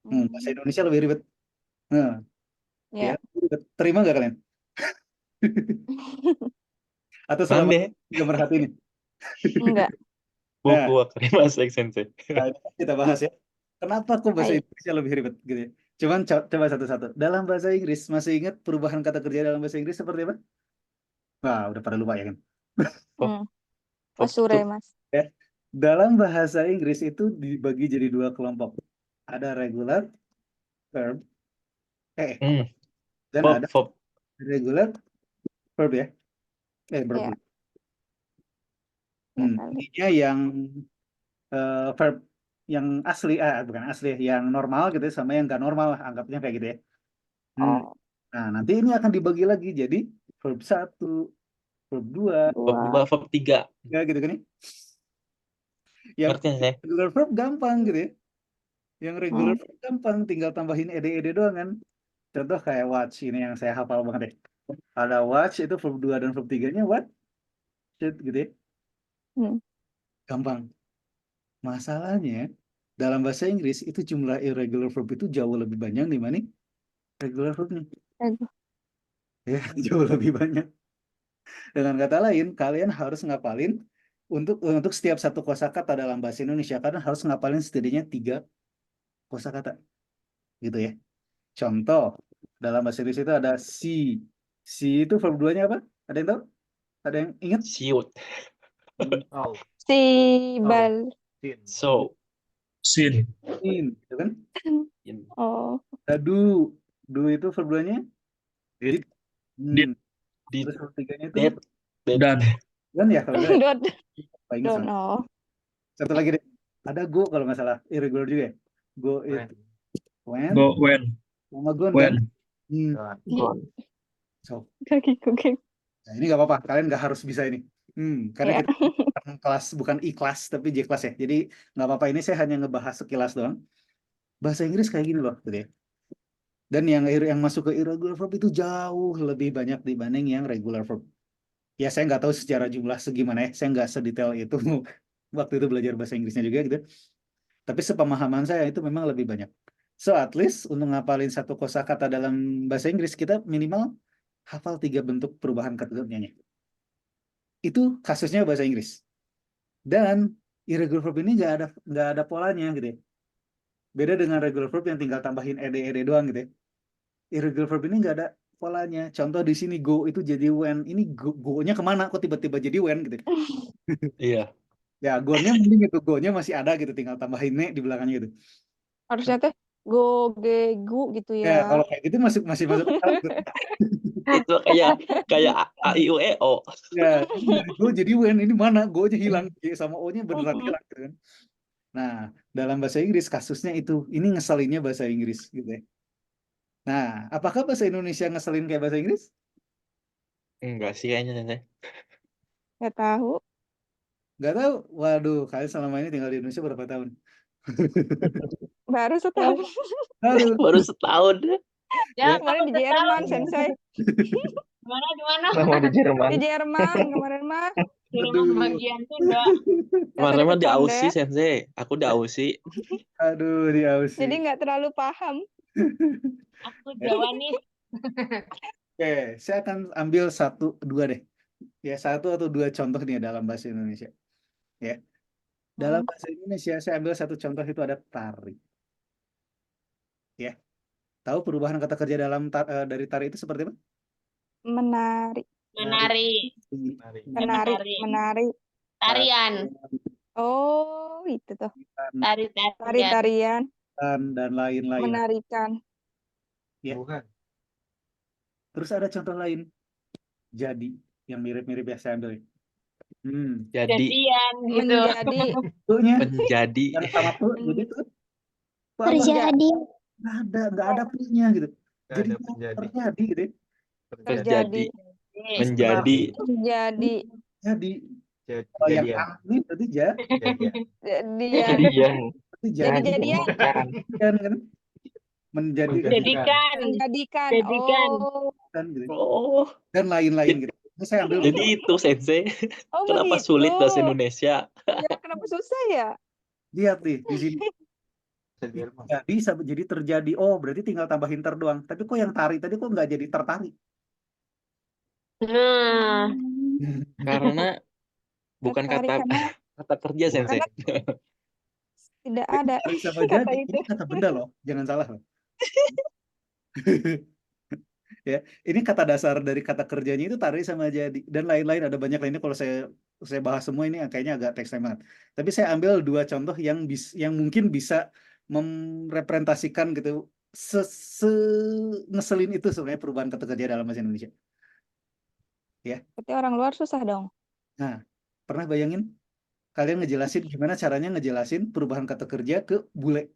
Bahasa Indonesia lebih ribet. Nah, ya, ya. ribet. Terima nggak kalian? Atau Paham selama deh. nggak merhatiin? Enggak. Nah, Buku Wakarima Sensei. nah, ini kita bahas ya. Kenapa kok bahasa Ayo. Indonesia lebih ribet gitu ya? Cuman coba satu-satu. Dalam bahasa Inggris, masih ingat perubahan kata kerja dalam bahasa Inggris seperti apa? Wah, udah pada lupa ya kan? Oh, Pasure, waktu. Mas. Ya. Dalam bahasa Inggris itu dibagi jadi dua kelompok. Ada regular verb, Hmm. dan Verb, ada verb. regular verb ya. Verb. Ya, ya kali. Intinya yang verb yang asli, bukan asli, yang normal gitu ya, sama yang nggak normal, anggapnya kayak gitu ya. Oh, Nah, nanti ini akan dibagi lagi jadi verb 1, verb 2, Verb 2, verb 3. ya gitu kan ya. Yang Ngerti Sensei? regular verb gampang gitu ya. Yang regular Hmm. verb gampang, tinggal tambahin ed doang kan. Contoh kayak watch, ini yang saya hafal banget ya. Ada watch, itu verb 2 dan verb 3-nya what? Shoot, gitu ya. Gampang. Masalahnya, dalam bahasa Inggris itu jumlah irregular verb itu jauh lebih banyak dibanding regular verbnya. Aduh. Ya, jauh lebih banyak. Dengan kata lain, kalian harus ngapalin untuk setiap satu kosakata dalam bahasa Indonesia, kalian harus ngapalin setidaknya 3 kosakata. Gitu ya. Contoh, dalam bahasa Inggris itu ada si. Si itu verb 2-nya apa? Ada yang tahu? Ada yang ingat? Siut. Si bal. So. Sin. In, gitu kan? Oh, Ada do. Do itu verb 2-nya? Did. Hmm. Did. Terus verb 3-nya itu? Did. Dan. Kan ya kalau nggak ya? don't Paling don't sama. know. Satu lagi deh. Ada go kalau nggak salah. Irregular juga ya. Go itu when. Go when. Sama gone When. kan? So, Kaki kuking. nah ini nggak apa-apa. Kalian nggak harus bisa ini. Karena Ya. kita bukan kelas, bukan I-kelas, tapi J-kelas ya. Jadi nggak apa-apa. Ini saya hanya ngebahas sekilas doang. Bahasa Inggris kayak gini loh, gitu ya. Dan yang masuk ke irregular verb itu jauh lebih banyak dibanding yang regular verb. Ya saya nggak tahu secara jumlah segimana ya. Saya nggak sedetail itu waktu itu belajar bahasa Inggrisnya juga gitu. Tapi sepemahaman saya itu memang lebih banyak. So at least untuk ngapalin satu kosakata dalam bahasa Inggris kita minimal hafal 3 bentuk perubahan kata kerjanya. Itu kasusnya bahasa Inggris. Dan irregular verb ini nggak ada polanya gitu ya. Beda dengan regular verb yang tinggal tambahin ed doang gitu ya. Irregular verb ini nggak ada polanya. Contoh di sini go itu jadi when. Ini go-nya kemana? Kok tiba-tiba jadi when gitu ya. Iya. Ya, go-nya mending itu. Go-nya masih ada gitu. Tinggal tambahin ne di belakangnya gitu. Harusnya teh go, ge, gu gitu Ya, kalau ya. kayak gitu masih masuk akal tuh. Itu kayak A I U E O. Ya, ini dari go jadi when, ini mana go-nya hilang, G sama O-nya beneran hilang gitu kan. Nah, dalam bahasa Inggris kasusnya itu, ini ngeselinnya bahasa Inggris gitu ya. Nah, apakah bahasa Indonesia ngeselin kayak bahasa Inggris? Enggak sih kayaknya sensei. Nggak tahu. Nggak tahu. Waduh, kalian selama ini tinggal di Indonesia berapa tahun? Baru setahun. Aduh, Baru setahun. Ya, Ya. Kemarin di udah tahu. Jerman, Sensei. Di mana? Nama di Jerman. Di Jerman kemarin mah. Jerman Aduh, bagian Sunda. Kemarin mah di Condet. Aussie sensei. Aku di Aussie. aduh, di Aussie. Jadi nggak terlalu paham. Aku Jawa nih. Oke, saya akan ambil satu, dua deh. Ya, satu atau dua contoh nih dalam bahasa Indonesia. Ya, dalam bahasa Indonesia saya ambil satu contoh itu ada tari. Ya, tahu perubahan kata kerja dari tari itu seperti apa? Menari. Menari. Menari. Menari. Menari. Tarian. Oh, itu tuh. Tari-tarian. Tari-tarian. Dan lain-lain. Menarikan. Ya. Bukan. Terus ada contoh lain. Jadi, yang mirip-mirip ya saya ambil. Jadi Jadian gitu. Menjadi. Tuh-nya menjadi yang sama tuh, jadi tuh. Apa? Terjadi. Nggak ada punya gitu. Jadi menjadi. terjadi gitu ya. Terjadi. Menjadi. Jadi. Jadi, kalau yang ini berarti Jadian. Kejadian. Jadi-jadian. kan? Menjadikan Jadikan. Menjadikan. Jadikan. Oh. kan, gitu. Oh, Dan lain-lain gitu. Ini saya ambil jadi itu sensei. Oh, Kenapa begitu. sulit bahasa Indonesia? Ya, kenapa susah ya? lihat nih di sini. Jadi terjadi. Oh, berarti tinggal tambahin ter doang. Tapi kok yang tari tadi kok nggak jadi tertarik? Nah, Karena bukan Tertarik karena kata kerja sensei. tidak ada Tari sama kata jadi itu. ini kata benda loh, jangan salah loh. Ya, ini kata dasar dari kata kerjanya itu tari sama jadi dan lain-lain, ada banyak lainnya. Kalau saya bahas semua ini kayaknya agak teks time banget. Tapi saya ambil dua contoh yang mungkin bisa merepresentasikan gitu se ngeselin itu sebenarnya perubahan kata kerja dalam bahasa Indonesia. Ya. Berarti orang luar susah dong. Nah, pernah bayangin kalian ngejelasin gimana caranya ngejelasin perubahan kata kerja ke bule?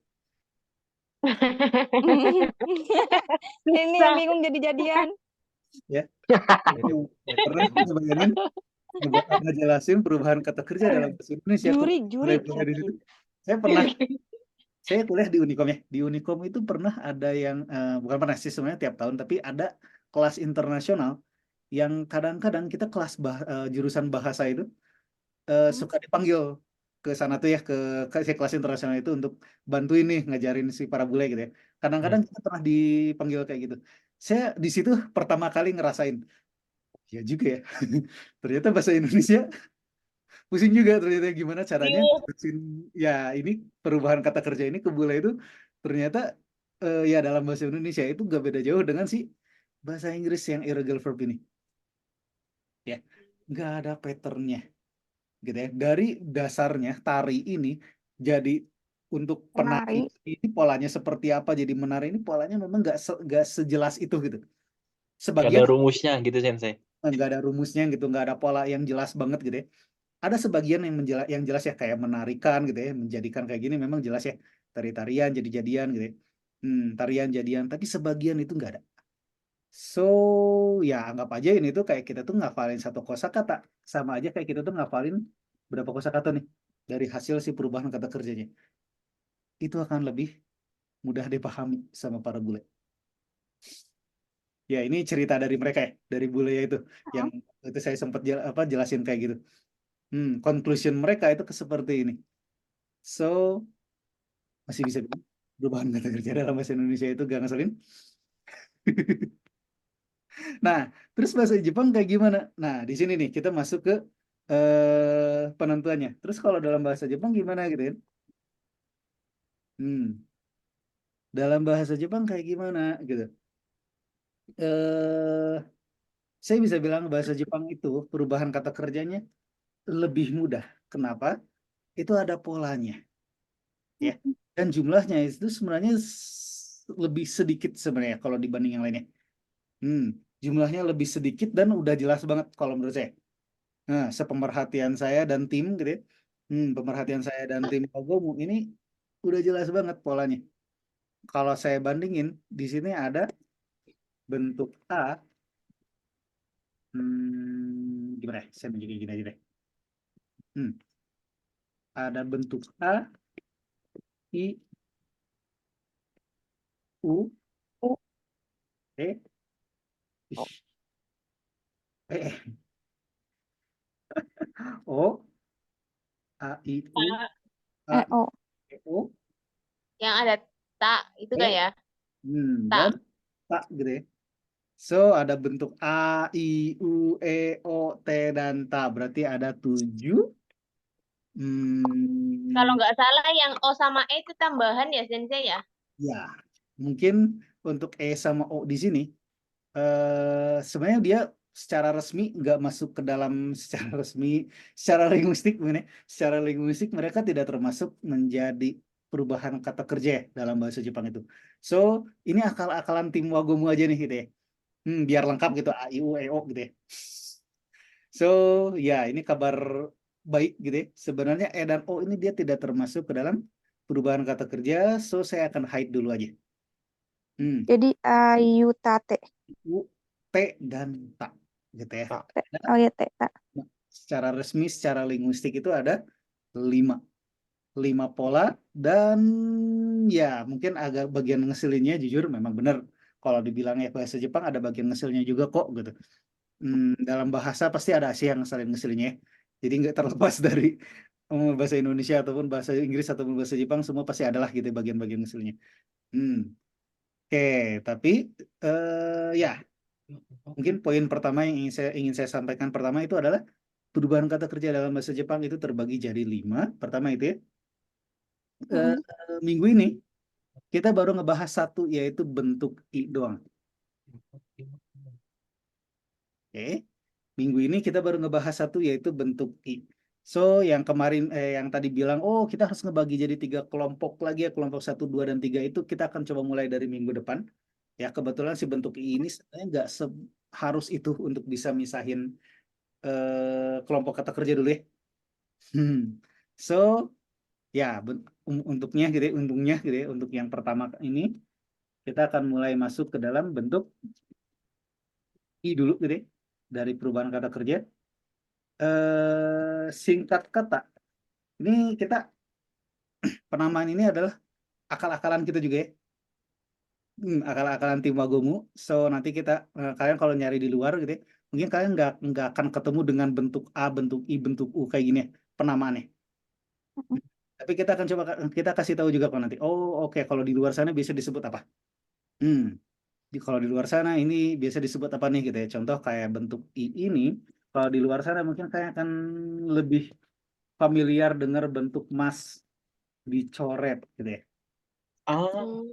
Ini yang bingung jadi-jadian. Ya. Pernah bayangin ngejelasin perubahan kata kerja dalam bahasa Indonesia ke Juri. bule-bule di situ? Saya kuliah di Unikom ya. Di Unikom itu pernah ada yang bukan pernah sih sebenarnya tiap tahun, tapi ada kelas internasional yang kadang-kadang kita kelas jurusan bahasa itu suka dipanggil ke sana tuh ya, ke si kelas internasional itu untuk bantuin nih ngajarin si para bule gitu ya. Kadang-kadang kita pernah dipanggil kayak gitu. Saya di situ pertama kali ngerasain, ya juga ya. Ternyata bahasa Indonesia pusing juga ternyata gimana caranya jelasin ya ini perubahan kata kerja ini ke bule itu ternyata ya dalam bahasa Indonesia itu gak beda jauh dengan si bahasa Inggris yang irregular verb ini. Ya, nggak ada patternnya gitu ya. Dari dasarnya tari ini jadi untuk penari Menari. ini polanya seperti apa, jadi menari ini polanya memang nggak sejelas itu gitu. Gak Sebagian ada rumusnya gitu sensei. nggak ada rumusnya gitu, nggak ada pola yang jelas banget gitu ya. Ada sebagian yang jelas ya, kayak menarikan gitu ya, menjadikan kayak gini memang jelas ya, tari-tarian jadi-jadian gitu ya. Tarian jadian, tapi sebagian itu nggak ada. So ya anggap aja ini tuh kayak kita tuh ngafalin satu kosakata, sama aja kayak kita tuh ngafalin berapa kosakata nih dari hasil si perubahan kata kerjanya. Itu akan lebih mudah dipahami sama para bule. Ya ini cerita dari mereka ya, dari bule ya itu yang itu saya sempat jelasin kayak gitu. Conclusion mereka itu seperti ini. So masih bisa bilang perubahan kata kerja dalam bahasa Indonesia itu gak ngeselin. Nah, terus bahasa Jepang kayak gimana? Nah, di sini nih kita masuk ke penentuannya. Terus kalau dalam bahasa Jepang gimana gitu ya? Dalam bahasa Jepang kayak gimana gitu? Eh, saya bisa bilang bahasa Jepang itu perubahan kata kerjanya lebih mudah. Kenapa? Itu ada polanya. Ya. Dan jumlahnya itu sebenarnya lebih sedikit sebenarnya kalau dibanding yang lainnya. Jumlahnya lebih sedikit dan udah jelas banget kalau menurut saya. Nah, sepemerhatian saya dan tim gitu ya. Pemerhatian saya dan tim Pagomu ini udah jelas banget polanya. Kalau saya bandingin, di sini ada bentuk A. Gimana ya? Saya tunjukin gini aja deh. Ada bentuk A, I, U, U. E, O. E, O, A, I, U, A, O. I, E, O, Yang ada tak itu kan E, ya? dan Tak. tak gitu ya. So, ada bentuk A, I, U, E, O, T, dan Ta. Berarti ada 7. Kalau nggak salah yang O sama E itu tambahan ya Sensei ya? Ya, mungkin untuk E sama O di sini, sebenarnya dia secara resmi nggak masuk ke dalam secara resmi, secara linguistik mungkin ya. Secara linguistik mereka tidak termasuk menjadi perubahan kata kerja ya dalam bahasa Jepang itu. So, ini akal-akalan tim Wagomu aja nih gitu ya. Biar lengkap gitu, A, I, U, E, O gitu ya. So, ya ini kabar baik gitu ya. Sebenarnya E dan O ini dia tidak termasuk ke dalam perubahan kata kerja, so saya akan hide dulu aja. Jadi Ayu Tate. U, T, dan Ta gitu ya. Tak. Oh ya T. Ta. Secara resmi, secara linguistik itu ada 5 pola, dan ya mungkin agak bagian ngeselinnya jujur memang benar. Kalau dibilangnya bahasa Jepang ada bagian ngesilnya juga kok gitu. Dalam bahasa pasti ada sih yang ngeselin ngeselinnya ya. Jadi nggak terlepas dari bahasa Indonesia ataupun bahasa Inggris ataupun bahasa Jepang, semua pasti adalah gitu bagian-bagian ngeselinnya. Oke, tapi ya mungkin poin pertama yang ingin saya sampaikan pertama itu adalah perubahan kata kerja dalam bahasa Jepang itu terbagi jadi 5. Pertama itu ya. Minggu ini kita baru ngebahas 1, yaitu bentuk I doang. Oke. Minggu ini kita baru ngebahas 1, yaitu bentuk I. So, yang kemarin yang tadi bilang, oh kita harus ngebagi jadi 3 kelompok lagi ya, kelompok 1, 2, dan 3 itu kita akan coba mulai dari minggu depan. Ya, kebetulan si bentuk I ini sebenarnya nggak harus itu untuk bisa misahin kelompok kata kerja dulu ya. So, ya untungnya gitu ya, untuk yang pertama ini kita akan mulai masuk ke dalam bentuk I dulu gitu ya, dari perubahan kata kerja. Singkat kata, ini kita penamaan ini adalah akal-akalan kita juga ya. Akal-akalan tim Wagomu. So nanti kita kalian kalau nyari di luar gitu ya, mungkin kalian nggak akan ketemu dengan bentuk A, bentuk I, bentuk U kayak gini ya, penamaannya. Tapi kita akan coba kita kasih tahu juga kok nanti. Oh oke, kalau di luar sana bisa disebut apa? Kalau di luar sana ini biasa disebut apa nih gitu ya. Contoh kayak bentuk I ini, kalau di luar sana mungkin kayak akan lebih familiar dengar bentuk mas dicoret gitu ya.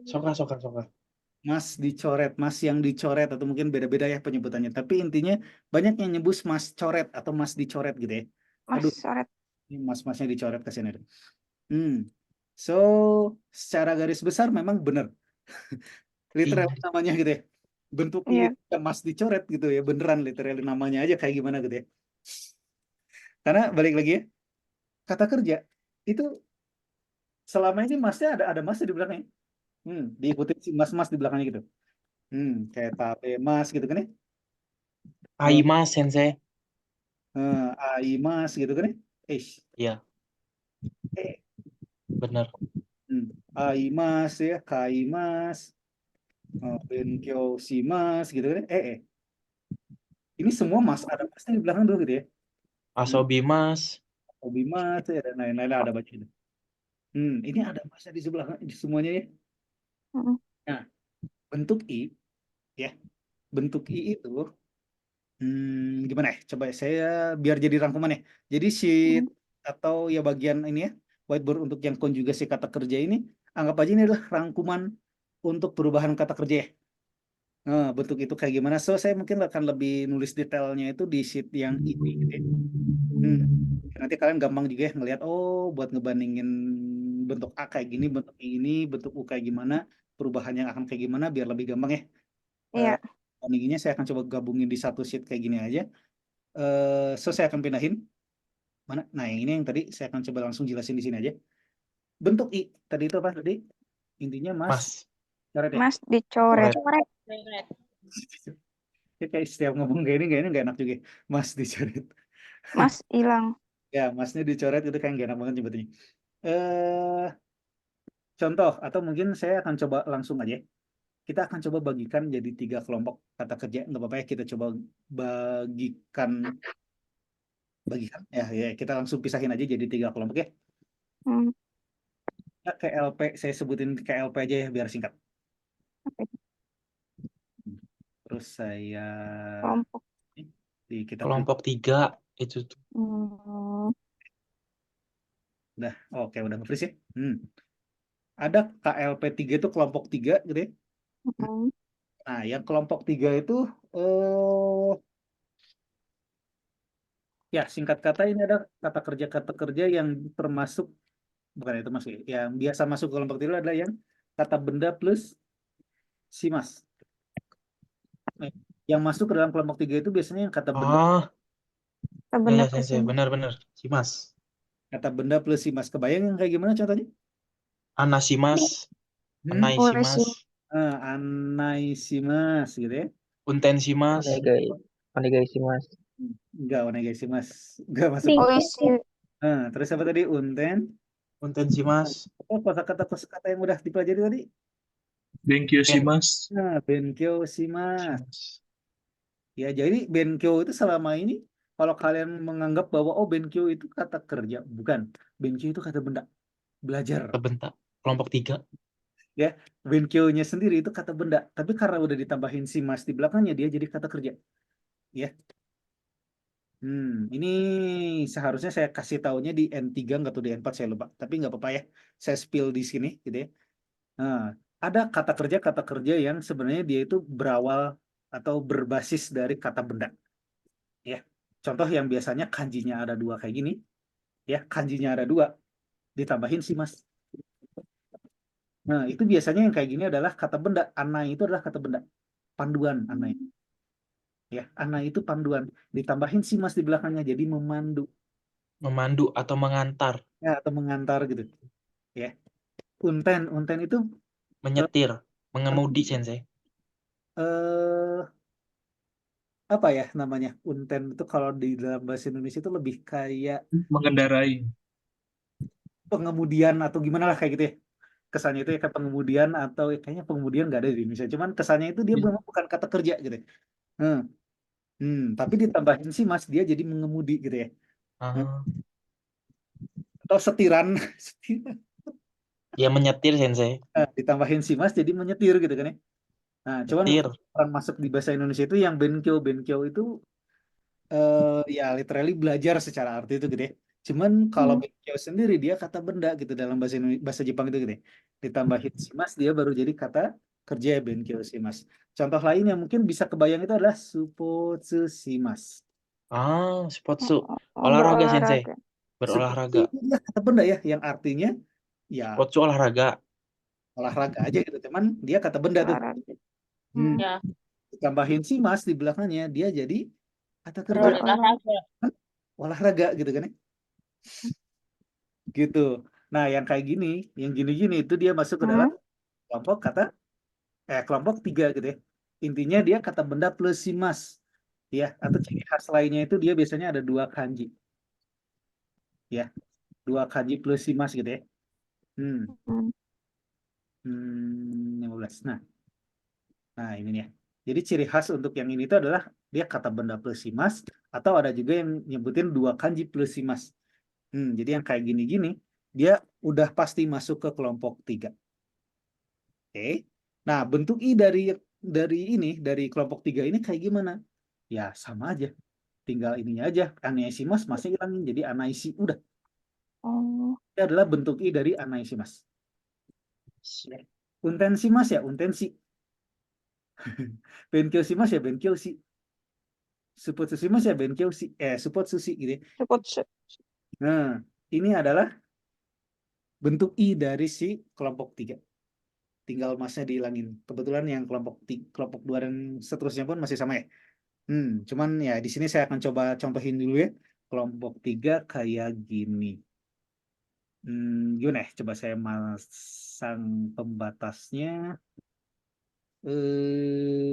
Soka. Mas dicoret, mas yang dicoret, atau mungkin beda-beda ya penyebutannya. Tapi intinya banyak yang nyebut mas coret atau mas dicoret gitu ya. Mas Aduh, Soret. ini mas-masnya dicoret ke sini. So, secara garis besar memang benar. Literal namanya gitu ya. Bentuk Iya. mas dicoret gitu ya. Beneran literal namanya aja kayak gimana gitu ya. Karena balik lagi ya, kata kerja itu selama ini masnya ada masnya di belakangnya. Diikuti si mas-mas di belakangnya gitu. Kayak tape mas gitu kan ya. Aimas Sensei. Aimas gitu kan ya. Iya, Eh, benar. Aimas ya, Kaimas, Benkyo Shimas gitu kan ya. Ini semua mas, ada masnya di belakang dulu gitu ya. Asobimas. Obimas ya, dan lain-lain ada baca itu. Ini ada masnya di sebelah di semuanya ya. Nah, bentuk I ya. Bentuk I itu gimana ya? Coba saya biar jadi rangkuman ya. Jadi sheet atau ya bagian ini ya, whiteboard untuk yang konjugasi kata kerja ini, anggap aja ini adalah rangkuman untuk perubahan kata kerja ya. Nah, bentuk itu kayak gimana? So, saya mungkin akan lebih nulis detailnya itu di sheet yang ini gitu ya. Nanti kalian gampang juga ya ngelihat, oh buat ngebandingin bentuk A kayak gini, bentuk I ini, bentuk U kayak gimana, perubahan yang akan kayak gimana biar lebih gampang ya. Iya. Bandinginnya saya akan coba gabungin di satu sheet kayak gini aja. So saya akan pindahin mana? Nah, yang ini yang tadi saya akan coba langsung jelasin di sini aja. Bentuk I tadi itu apa tadi? Intinya Mas Mas. coret ya. Mas dicoret. Coret. Coret. Ya, kayak setiap ngomong kayak ini nggak enak juga. Mas dicoret. Mas hilang. Ya, Masnya dicoret itu kayak nggak enak banget nyebutnya. Contoh atau mungkin saya akan coba langsung aja. Kita akan coba bagikan jadi 3 kelompok kata kerja. Nggak apa-apa ya, kita coba bagikan ya, kita langsung pisahin aja jadi 3 kelompok ya. Hmm. Ya, KLP saya sebutin KLP aja ya biar singkat. Apa itu? Terus saya Kelompok. kita Kelompok 3 itu tuh. udah oke udah nge-freeze ya. Ada KLP 3 itu kelompok 3 gitu ya. Nah, yang kelompok 3 itu ya singkat kata ini ada kata kerja yang termasuk bukan itu masuk yang biasa masuk ke kelompok 3 adalah yang kata benda plus simas. Nah, yang masuk ke dalam kelompok 3 itu biasanya yang kata benda Ah, Kita ya benda ya Sensei, kesini. benar-benar. Simas. kata benda plus simas. Kebayang yang kayak gimana contohnya? Anasimas, Hmm? Anaisimas, Anaisimas gitu ya. Untensimas, Onegaishimasu. Enggak, onegaishimas. Enggak masuk. Oh Bingung. isi. Terus apa tadi? Untensimas, Kosakata yang udah dipelajari tadi? Benkyoshimasu. Nah, benkyoshimasu. Simas. Ya, jadi benkyo itu selama ini kalau kalian menganggap bahwa oh benkyo itu kata kerja, bukan. Benkyo itu kata benda, belajar. Kebentak. Kelompok 3. Ya, benkyo-nya sendiri itu kata benda, tapi karena udah ditambahin simas di belakangnya dia jadi kata kerja. Ya. Ini seharusnya saya kasih taunya di N3 nggak tuh di N4 saya lupa, tapi nggak apa-apa ya. Saya spill di sini gitu ya. Nah, ada kata kerja yang sebenarnya dia itu berawal atau berbasis dari kata benda. Ya, contoh yang biasanya kanjinya ada 2 kayak gini, ya kanjinya ada 2 ditambahin simas. Nah, itu biasanya yang kayak gini adalah kata benda. Anai itu adalah kata benda, panduan anai. Ya, anai itu panduan, ditambahin simas di belakangnya jadi memandu. Memandu atau mengantar. Ya, atau mengantar gitu. Ya, unten itu Menyetir. Mengemudi, Sensei. apa ya namanya? Unten itu kalau di dalam bahasa Indonesia itu lebih kayak Mengendarai. pengemudian atau gimana lah kayak gitu ya. Kesannya itu ya kayak pengemudian atau kayaknya pengemudian nggak ada di Indonesia. Cuman kesannya itu dia memang bukan kata kerja gitu ya. Tapi ditambahin sih mas dia jadi mengemudi gitu ya. Ah, Atau setiran, dia menyetir, Sensei. ditambahin sih mas jadi menyetir gitu kan ya. Nah, cuman Menyetir. orang masuk di bahasa Indonesia itu yang benkyo itu ya literally belajar secara arti itu gitu ya. Cuman kalau benkyo sendiri dia kata benda gitu dalam bahasa Jepang itu gitu ya. Ditambahin simas dia baru jadi kata kerja benkyo simas. Contoh lain yang mungkin bisa kebayang itu adalah suppotsu simas. Ah, spotsu. Olahraga, Sensei. Berolahraga. Itu dia kata benda ya yang artinya ya Spotsu olahraga. olahraga aja gitu. Cuman dia kata benda tuh. Olahraga. Ya. Ditambahin simas di belakangnya dia jadi kata kerja Berolahraga. olahraga gitu kan ya. Gitu. Nah, yang kayak gini, yang gini-gini itu dia masuk ke dalam kelompok kelompok 3 gitu ya. Intinya dia kata benda plus simas. Ya, atau ciri khas lainnya itu dia biasanya ada 2 kanji. Ya, 2 kanji plus simas gitu ya. 15. Nah, ini ya. Jadi ciri khas untuk yang ini itu adalah dia kata benda plus simas atau ada juga yang nyebutin 2 kanji plus simas. Jadi yang kayak gini-gini dia udah pasti masuk ke kelompok 3. Oke. Nah, bentuk I dari kelompok 3 ini kayak gimana? Ya, sama aja. Tinggal ininya aja. Anaisimas masih hilangin jadi anaisi udah. Oh, Ini adalah bentuk I dari anaisimas. Untensimas ya untensi. Benkyosimas ya benkyoshi. Supotsusimas ya benkyoshi. Supotsushi gitu ya. support. Nah, ini adalah bentuk I dari si kelompok 3. Tinggal masnya dihilangin. Kebetulan yang kelompok 2 dan seterusnya pun masih sama ya. Cuman ya di sini saya akan coba contohin dulu ya. Kelompok 3 kayak gini. Gimana ya? Coba saya masang pembatasnya.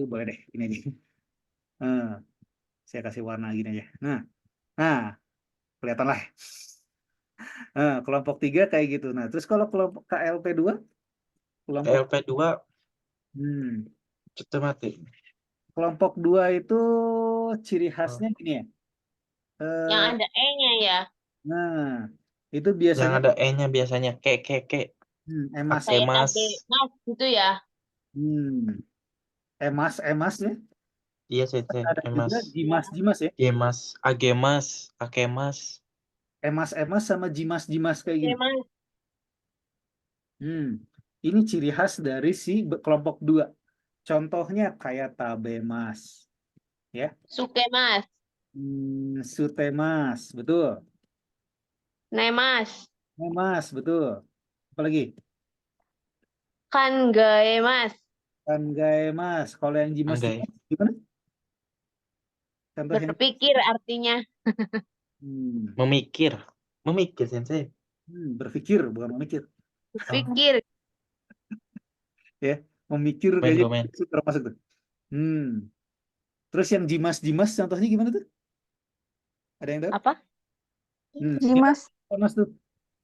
Boleh deh, ini aja. Saya kasih warna gini aja. Nah, kelihatan lah. Kelompok 3 kayak gitu. Nah, terus kalau kelompok KLP2, kelompok LP2 hmm, kita mati. kelompok 2 itu ciri khasnya gini ya. Yang Eh, ada E-nya ya. nah, itu Yang biasanya ada E-nya biasanya ke. emas. Oke, Kayak Mas. tabe mas gitu ya. Emas ya. Iya, Sensei. Ada juga Emas. jimas ya. Gemas, Agemas, Akemas. Emas sama jimas kayak Oke gini. mas. Ini ciri khas dari si kelompok 2. Contohnya kayak tabemas, ya. Suke mas. Sutemas, betul. Nemas. Emas, betul. Apalagi? Kan gae mas. Kangaemas. Kalau yang jimas Anggay. gimana? Contoh yang Berpikir artinya. Memikir. Memikir, Sensei. berpikir, bukan memikir. Berpikir. Ya, memikir Domain, kayaknya domain. itu termasuk tuh. Terus yang jimas contohnya gimana tuh? Ada yang tahu? Apa? Jimas. Jimas tuh.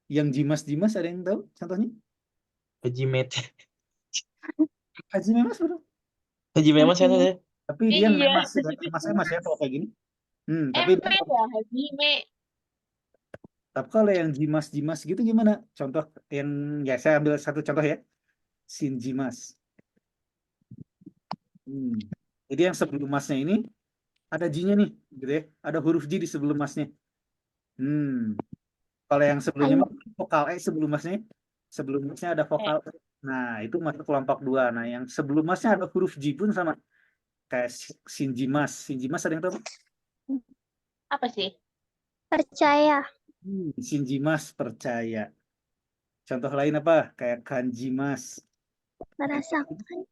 Yang jimas ada yang tahu contohnya? Hajimet. Haji Memas betul. Hajimemas, Sensei. Tapi dia Iya. emas ya kalau kayak gini. Tapi MP ya. Hajime. kalau yang jimas gitu gimana? Contoh yang ya saya ambil satu contoh ya. Sinjimas. Jadi yang sebelum masnya ini ada J-nya nih, gitu ya. Ada huruf J di sebelum masnya. Kalau yang sebelumnya vokal E sebelum masnya ada vokal E. Nah, itu masuk kelompok 2. Nah, yang sebelum masnya ada huruf J pun sama. Kayak Sinjimas. Sinjimas ada yang tahu? Apa sih? Percaya. Sinjimas percaya. Contoh lain apa? Kayak Kanjimas. Merasakan.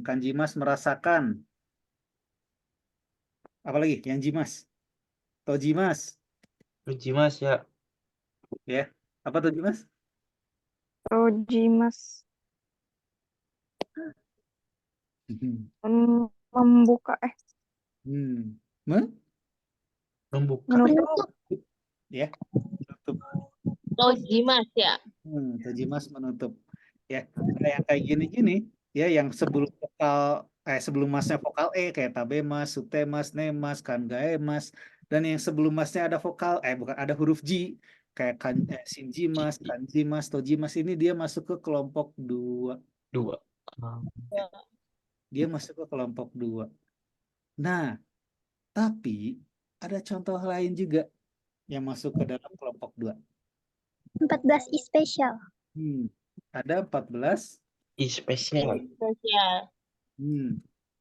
Kanjimas merasakan. Apalagi yang Jimas? Tojimas. Hajimas ya. Ya. Apa Tojimas? Jimas. Membuka. Membuka. Menutup. Ya. Menutup. Tojimas ya. Tojimas menutup. Ya. Nah, yang kayak gini-gini, ya, yang sebelum sebelum masnya vokal E kayak tabemas, sutemas, nemas, kangaemas, dan yang sebelum masnya ada vokal bukan ada huruf J kayak sinjimas, kanjimas, tojimas, ini dia masuk ke kelompok 2. 2. Dia masuk ke kelompok 2. Nah, tapi ada contoh lain juga yang masuk ke dalam kelompok 2. 14 I spesial. Ada 14 I spesial. Sosial.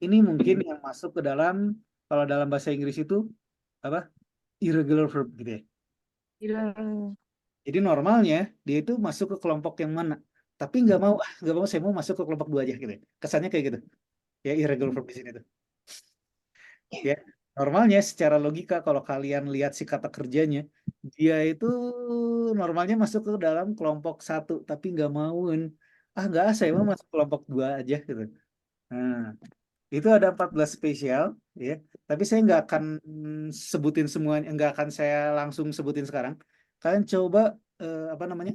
Ini mungkin yang masuk ke dalam, kalau dalam bahasa Inggris itu apa? Irregular verb gitu ya. Jadi normalnya dia itu masuk ke kelompok yang mana? Tapi nggak mau saya mau masuk ke kelompok 2 aja gitu ya. Kesannya kayak gitu. Ya, irregular verb di sini tuh. Ya, normalnya secara logika kalau kalian lihat si kata kerjanya, dia itu normalnya masuk ke dalam kelompok 1, tapi nggak mauin. Nggak, saya mau masuk kelompok 2 aja gitu. Nah, itu ada 14 spesial, ya. Tapi saya nggak akan sebutin semuanya, nggak akan saya langsung sebutin sekarang. Kalian coba apa namanya?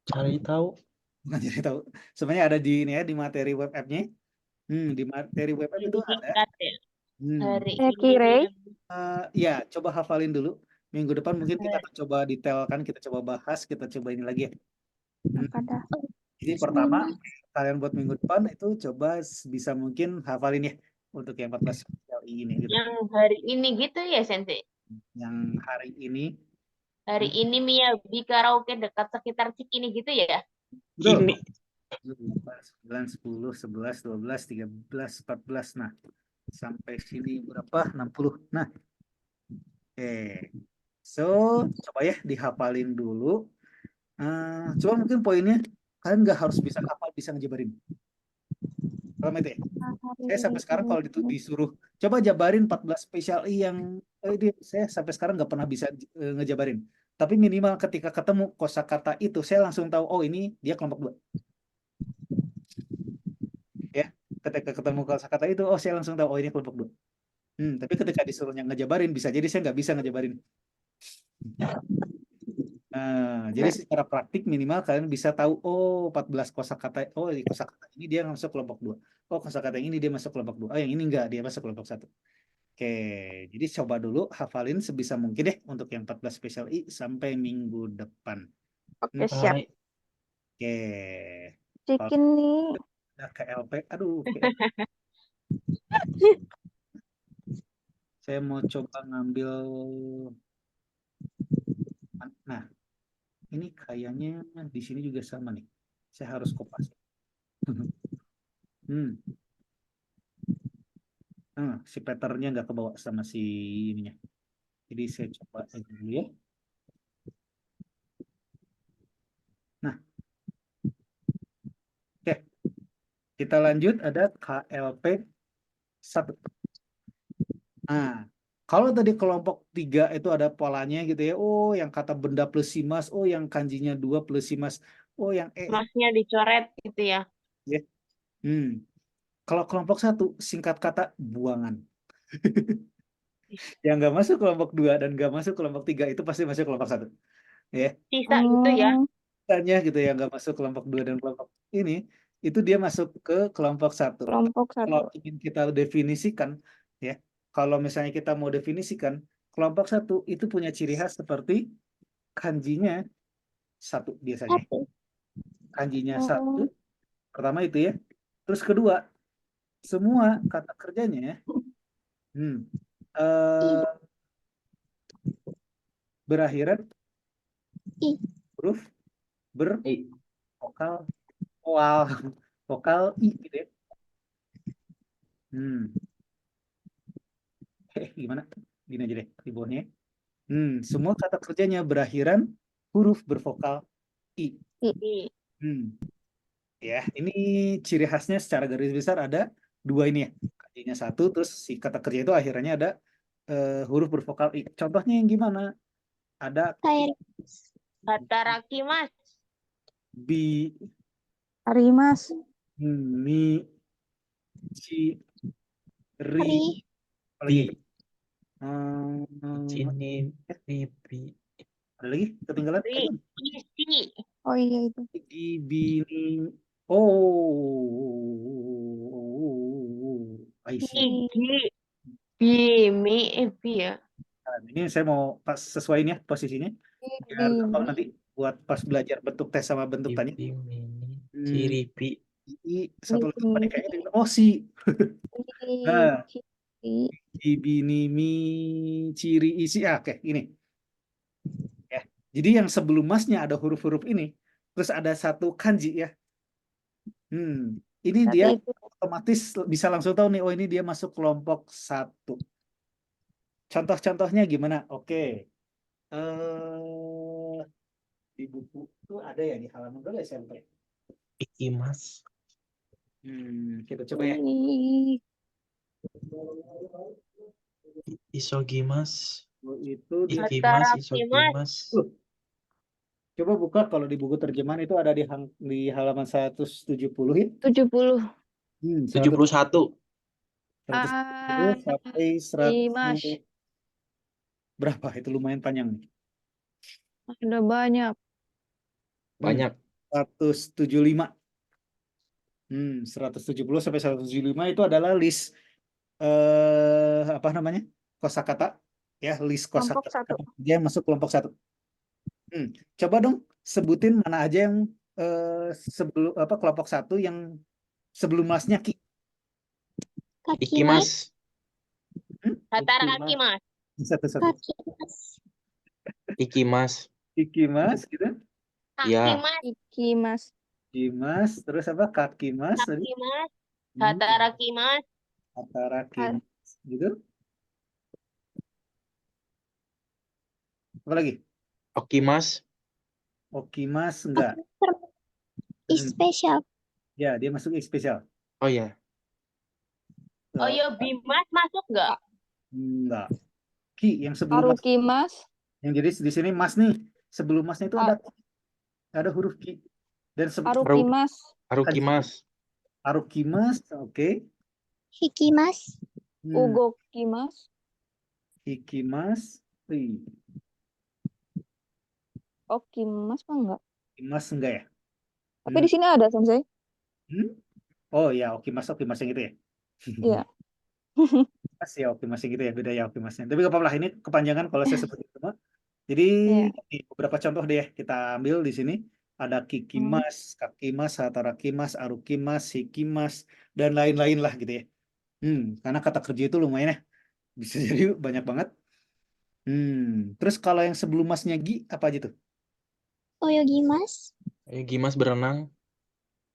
Cari tahu. Bukan cari tahu. Sebenarnya ada di ini ya, di materi web app-nya. Di materi web app itu ada. Hari Kire. Ya, coba hafalin dulu. Minggu depan mungkin kita akan coba detailkan, kita coba bahas, kita coba ini lagi ya. Jadi pertama, kalian buat minggu depan itu coba bisa mungkin hafalin ya untuk yang 14 spesial ini gitu. Yang hari ini gitu ya, Sensei? Yang hari ini. Hari ini Miyabi karaoke dekat sekitar Cikini gitu ya? Betul. Ini 9, 10, 11, 12, 13, 14. Nah, sampai sini berapa? 60. Nah, so coba ya dihafalin dulu. Cuma mungkin poinnya kalian nggak harus bisa hafal, bisa ngejabarin. Paham itu ya? Saya sampai sekarang kalau disuruh coba jabarin 14 spesial I yang saya sampai sekarang nggak pernah bisa ngejabarin. Tapi minimal ketika ketemu kosakata itu saya langsung tahu oh ini dia kelompok 2. Ya, ketika ketemu kosakata itu oh saya langsung tahu oh ini kelompok 2. Tapi ketika disuruhnya ngejabarin bisa jadi saya nggak bisa ngejabarin. Jadi secara praktik minimal kalian bisa tahu oh 14 kosakata oh di kosakata ini dia masuk kelompok 2. Oh kosakata yang ini dia masuk kelompok 2. Oh yang ini enggak, dia masuk kelompok 1. Oke, jadi coba dulu hafalin sebisa mungkin deh untuk yang 14 spesial I sampai minggu depan. Oke, siap. Hai. Oke, Cikin nih. udah ke LP, aduh. Saya mau coba ngambil, nah ini kayaknya di sini juga sama nih. Saya harus kopas. Si patternnya nggak kebawa sama si ininya. Jadi saya coba aja dulu ya. Nah, oke. Kita lanjut ada KLP 1. Nah, kalau tadi kelompok 3 itu ada polanya gitu ya. Oh, yang kata benda plus simas. Oh, yang kanjinya 2 plus simas. Oh, yang Masnya dicoret gitu ya. Ya. Kalau kelompok 1 singkat kata buangan. Yang nggak masuk kelompok 2 dan nggak masuk kelompok 3 itu pasti masuk kelompok 1. Ya. Sisa gitu ya. Tanya gitu yang nggak masuk kelompok 2 dan kelompok ini itu dia masuk ke kelompok 1. Kelompok Kalau 1. ingin kita definisikan ya, kalau misalnya kita mau definisikan kelompok 1 itu punya ciri khas seperti kanjinya 1 biasanya. Satu. Kanjinya 1 pertama itu ya. Terus kedua semua kata kerjanya berakhiran I. huruf bervokal vokal I gitu ya. Gimana? Gini aja deh di bawahnya. Semua kata kerjanya berakhiran huruf bervokal I. Ya, ini ciri khasnya secara garis besar ada 2 ini ya. Kanjinya 1, terus si kata kerja itu akhirannya ada huruf bervokal I. Contohnya yang gimana? Ada Kayak Hataraki mas. bi, Arimas. mi, ci, ri. Ri. Apa lagi? Ini pipi. Ada lagi? Ketinggalan? Ri. Isi. Oh iya itu. Bini. I see. Igi. Bimi. Bi ya. Nah, ini saya mau pas sesuaiin ya posisinya. Biar gampang nanti buat pas belajar bentuk tes sama bentuk tanya. Pipi mini. Ciripi. Satu lagi apa nih kayaknya? Oh, si. Nah, bini mi ciri isi. Oke, ini. Ya. Jadi yang sebelum masnya ada huruf-huruf ini, terus ada satu kanji ya. Ini dia otomatis bisa langsung tahu nih, oh ini dia masuk kelompok 1. Contoh-contohnya gimana? Oke. Di buku itu ada ya di halaman berapa SMP? Ikimas. Kita coba ya. Isogimas. Itu Ikimas, isogimas. Coba buka kalau di buku terjemahan itu ada di halaman 170 ya. 70. 71. 170 sampai 100. Berapa? Itu lumayan panjang nih. Ada banyak. Banyak. 175. 170 sampai 175 itu adalah list apa namanya? Kosakata ya, list Kelompok kosakata 1. dia masuk kelompok 1. Coba dong sebutin mana aja yang sebelum apa kelompok 1 yang sebelum masnya ki. Ikimas. Hataraki mas. Satu-satu. Ikimas. Ikimas gitu. Ya. Ikimas. Ikimas, terus apa? Kakimas. Kaki mas. Hataraki mas. Hatarakimas gitu. Apa lagi? Okimas. Okimas enggak. Special. Ya, dia masuk spesial. Oh ya. Oh iya, Bimas masuk nggak? Enggak. Ki yang sebelum mas. Arukimas. Yang jadi di sini mas nih. Sebelum masnya itu ada huruf ki. Dan Arukimas. Harukimas. Arukimas, oke. Hikimas. Ugokimas. Hikimas. Okimas mah enggak. Hikimas enggak ya? Tapi di sini ada, Sensei. Oh ya, Okimas yang itu ya. Iya. Mas ya Okimas yang gitu ya, beda ya Okimasnya. Tapi gak apa-apa lah, ini kepanjangan kalau saya sebut semua. Jadi Iya. ini beberapa contoh deh kita ambil di sini. Ada Kikimas, Kakimas, Hatarakimas, Arukimas, Hikimas, dan lain-lain lah gitu ya. Karena kata kerja itu lumayan ya. Bisa jadi banyak banget. Terus kalau yang sebelum masnya Gi, apa aja tuh? Oyogimas. Gimas berenang.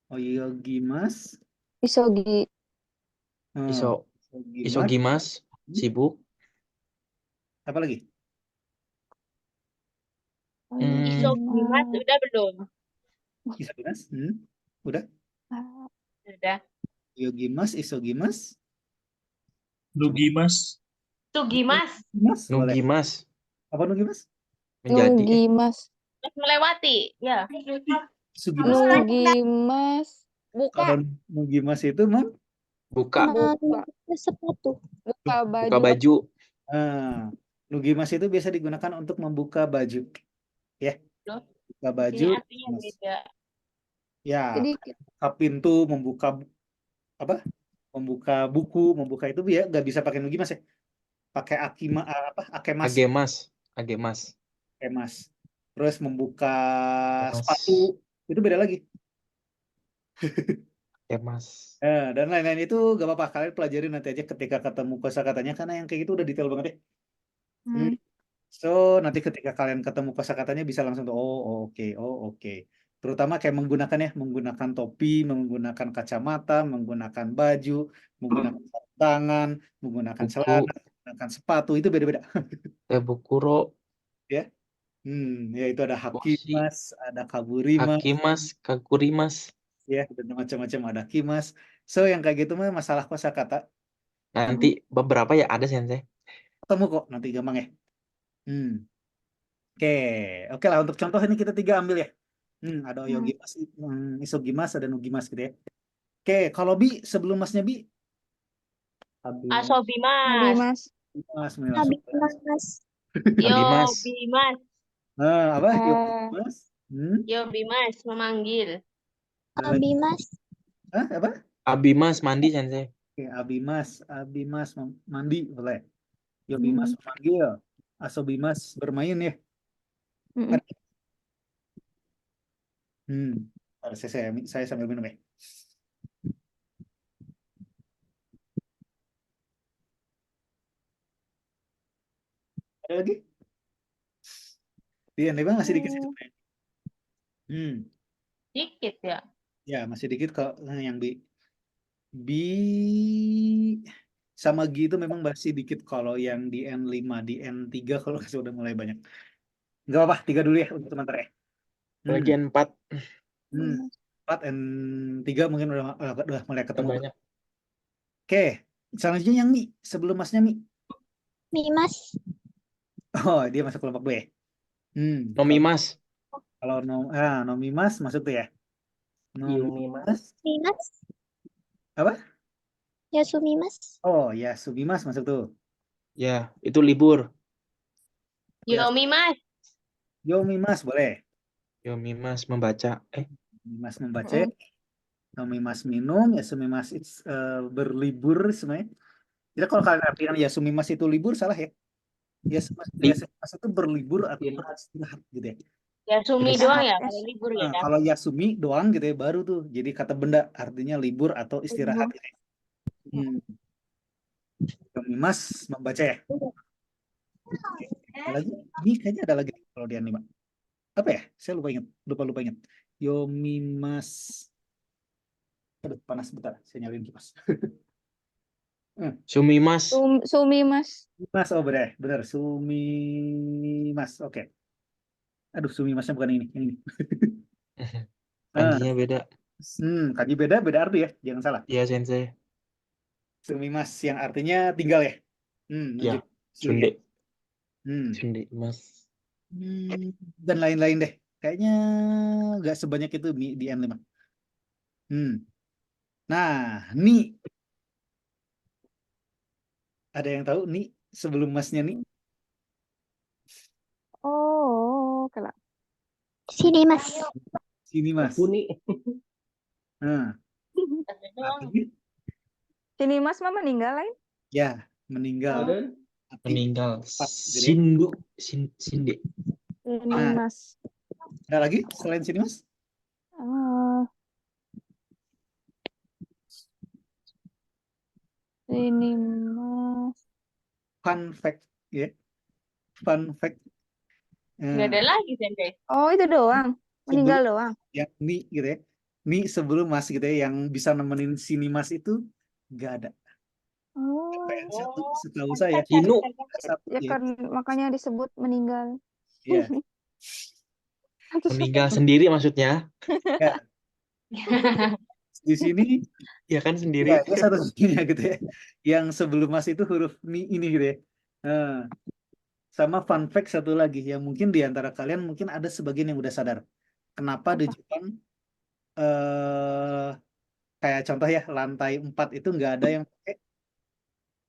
Oyogimas. Isogi. Isogimas sibuk. Apa lagi? Isogimas udah belum? Isogimas? Udah? Udah. Oyogimas, Isogimas. Nugimas. Sugimas. Mas, boleh. Nugimas Apa Nugimas? menjadi. Nugimas. Melewati. Ya. Sugimas. Nugimas. Buka. Kalau Nugimas itu Buka. Sepatu. Buka baju. Buka baju. Nugimas itu biasa digunakan untuk membuka baju. Ya. Loh? Buka baju. Ini artinya beda. Ya. Jadi Membuka pintu, membuka apa? Membuka buku, membuka itu ya nggak bisa pakai Nugimas ya. Pakai Akemas. Agemas. Akemas. Terus membuka Akemas. sepatu itu beda lagi. Agemas. Dan lain-lain itu gak apa-apa, kalian pelajarin nanti aja ketika ketemu kosakatanya karena yang kayak gitu udah detail banget ya. So nanti ketika kalian ketemu kosakatanya bisa langsung tuh oke. Terutama kayak menggunakan topi, menggunakan kacamata, menggunakan baju, menggunakan sarung tangan, menggunakan Buku. celana, menggunakan sepatu itu beda-beda. Tebukuro. Ya. Ya itu ada hakimas, ada kaburimas, Hakimas. Kakurimas. ya dan macam-macam ada kimas. So yang kayak gitu mah masalah kosakata Nanti beberapa ya ada Sensei. ketemu kok nanti gampang ya. Oke lah untuk contoh ini kita 3 ambil ya. Ada oyogimas, isogimas, ada nugimas gitu ya. Oke, kalau Bi sebelum masnya Bi. Asobimas. Abimas. Habimas. Abimas. Yobimas. Apa? Yogimas. Yobimas memanggil. Abimas. Apa? Abimas mandi Sensei. Oke, Abimas mandi boleh. Yobimas memanggil. Asobimas bermain ya. Saya sambil minum ya. Ada lagi? Iya, memang masih dikit sebenarnya. Dikit ya. Ya, masih dikit kok yang B sama G itu memang masih dikit kalau yang di N5, di N3 kalau sudah mulai banyak. Enggak apa-apa, 3 dulu ya untuk sementara ya. Lagi N4. 4 N3 mungkin udah mulai ketemu. Banyak. Oke, selanjutnya yang Mi, sebelum Masnya Mi. Mimas. Oh, dia masuk kelompok B ya. Nomimas. Kalau Nomimas masuk tuh ya. Nomimas. Mimas. Apa? Yasumimas. Oh, ya, Subimas masuk tuh. Ya, itu libur. Yomimas. Yomimas boleh. Yomimas membaca. Yomimas membaca. Nomimas minum, Yasumimas berlibur sebenarnya. Jadi kalau kalian artikan Yasumimas itu libur salah ya. Yasumimas itu berlibur atau beristirahat gitu ya. Yasumi doang ya kalau libur ya. Kalau Yasumi doang gitu ya baru tuh jadi kata benda artinya libur atau istirahat gitu ya. Yomimas membaca ya. Ada lagi? Ini kayaknya ada lagi kalau di anime. Apa ya? Saya lupa ingat. Yomimas. Aduh, panas bentar. Saya nyalain kipas. Sumimas. Sumimas. Mas, oh benar. Sumimas. Oke. Aduh, sumimasnya bukan ini. Yang ini. Ah, Kanjinya beda. kanji beda arti ya, jangan salah. Iya, Sensei. Sumimas yang artinya tinggal ya. Ya, Nunjuk su ya. Sunde. Hmm. Sunde, Mas. Dan lain-lain deh. Kayaknya nggak sebanyak itu di N5. Nah, ni. Ada yang tahu ni sebelum masnya ni? Oh, kelak. Sini Mas. Sini mas. Nah, artinya Sini Mas mah meninggal lain. ya meninggal. Tapi Meninggal. empat, gitu ya. Sindu. Sinde. Sini Nah. Mas. Ada lagi selain sini mas? Sini Mas. Fun fact ya. Fun fact. Nggak ada lagi, Sensei. Oh, itu doang. Meninggal doang. Yang ni gitu ya. Ni sebelum mas gitu ya, yang bisa nemenin sini mas itu nggak ada. Oh, Yang satu setahu saya. Hinu. Satu, ya ya. kan makanya disebut meninggal. Iya. Meninggal sendiri maksudnya. Ya. Di sini Ya kan ya, sendiri. dia satu-satunya gitu ya. Yang sebelum mas itu huruf ni ini gitu ya. Nah, sama fun fact satu lagi yang mungkin di antara kalian mungkin ada sebagian yang udah sadar. Kenapa di Jepang kayak contoh ya lantai 4 itu nggak ada yang pakai,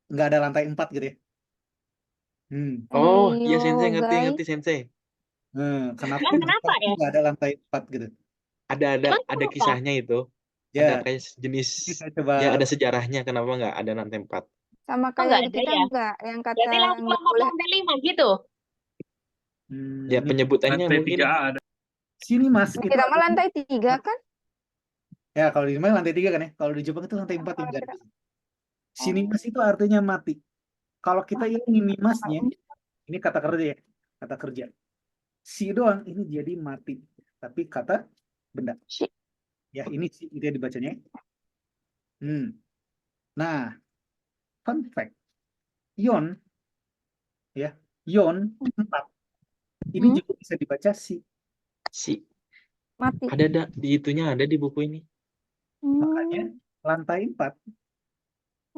nggak ada lantai 4 gitu ya. Oh, iya Sensei, Ayo, ngerti guys. Sensei. Kenapa Emang di kenapa Jepang ya? nggak ada lantai 4 gitu? Ada Emang kenapa? kisahnya itu. Ya, Ada kayak jenis kita coba. ya ada sejarahnya kenapa nggak ada lantai 4. Sama Oh, nggak kayak di ada kita ya? enggak yang kata Berarti nggak langsung boleh. lantai 5 gitu. Ya Ini penyebutannya Lantai mungkin 3A ada. sini mas Di kita kita mah lantai 3 kan? ya kalau di Jepang lantai 3 kan ya. Kalau di Jepang itu lantai 4 yang jadi. Sini mas itu artinya mati. Kalau kita ini masnya, ini kata kerja ya, kata kerja. Si doang ini jadi mati. Tapi kata benda. Si. Ya ini si itu dibacanya. Nah, fun fact. Yon ya, Yon 4. Ini juga bisa dibaca si. si Mati. ada di itunya ada di buku ini. Makanya lantai 4.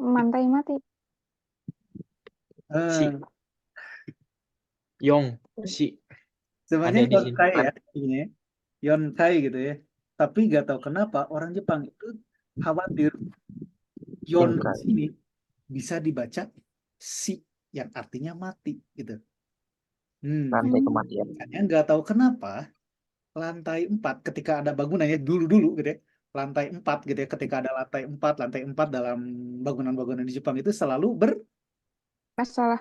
Mantai mati. Si. Yong si. Sebenarnya Ada di sini. Yonkai ya, ini Yonkai gitu ya. Tapi nggak tahu kenapa orang Jepang itu khawatir Yon di sini bisa dibaca si yang artinya mati gitu. Lantai kematian. Makanya nggak tahu kenapa lantai 4 ketika ada bangunannya dulu gitu ya. Lantai 4 gitu ya, ketika ada lantai 4 dalam bangunan-bangunan di Jepang itu selalu Masalah.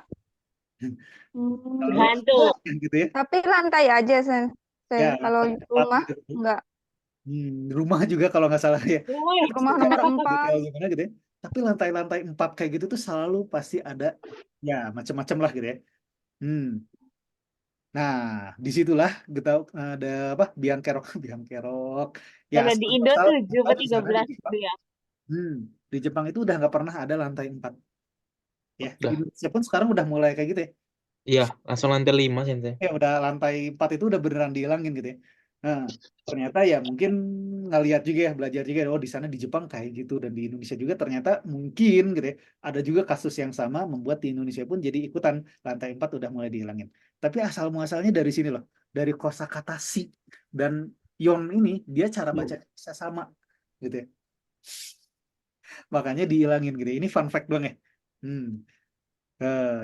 Hantu. gitu ya. Tapi lantai aja Sen. Ya, Kalau lantai 4 rumah gitu. enggak. Rumah juga kalau nggak salah ya. Rumah nomor 4. Gimana gitu ya. Tapi lantai-lantai 4 kayak gitu tuh selalu pasti ada ya macam-macam lah gitu ya. Nah, disitulah kita ada apa? Biang kerok. Ya, Kalau di Indo 7 atau 13 gitu ya. Di Jepang itu udah nggak pernah ada lantai 4. Ya, Udah. di Indonesia pun sekarang udah mulai kayak gitu ya. Iya, langsung lantai 5 Sensei. Ya udah lantai 4 itu udah beneran dihilangin gitu ya. Nah, ternyata ya mungkin ngeliat juga ya, belajar juga oh di sana di Jepang kayak gitu dan di Indonesia juga ternyata mungkin gitu ya. Ada juga kasus yang sama membuat di Indonesia pun jadi ikutan lantai 4 udah mulai dihilangin. Tapi asal muasalnya dari sini loh. Dari kosakata si dan yon ini dia cara baca bisa sama gitu ya. Makanya dihilangin gitu. Ini fun fact doang ya.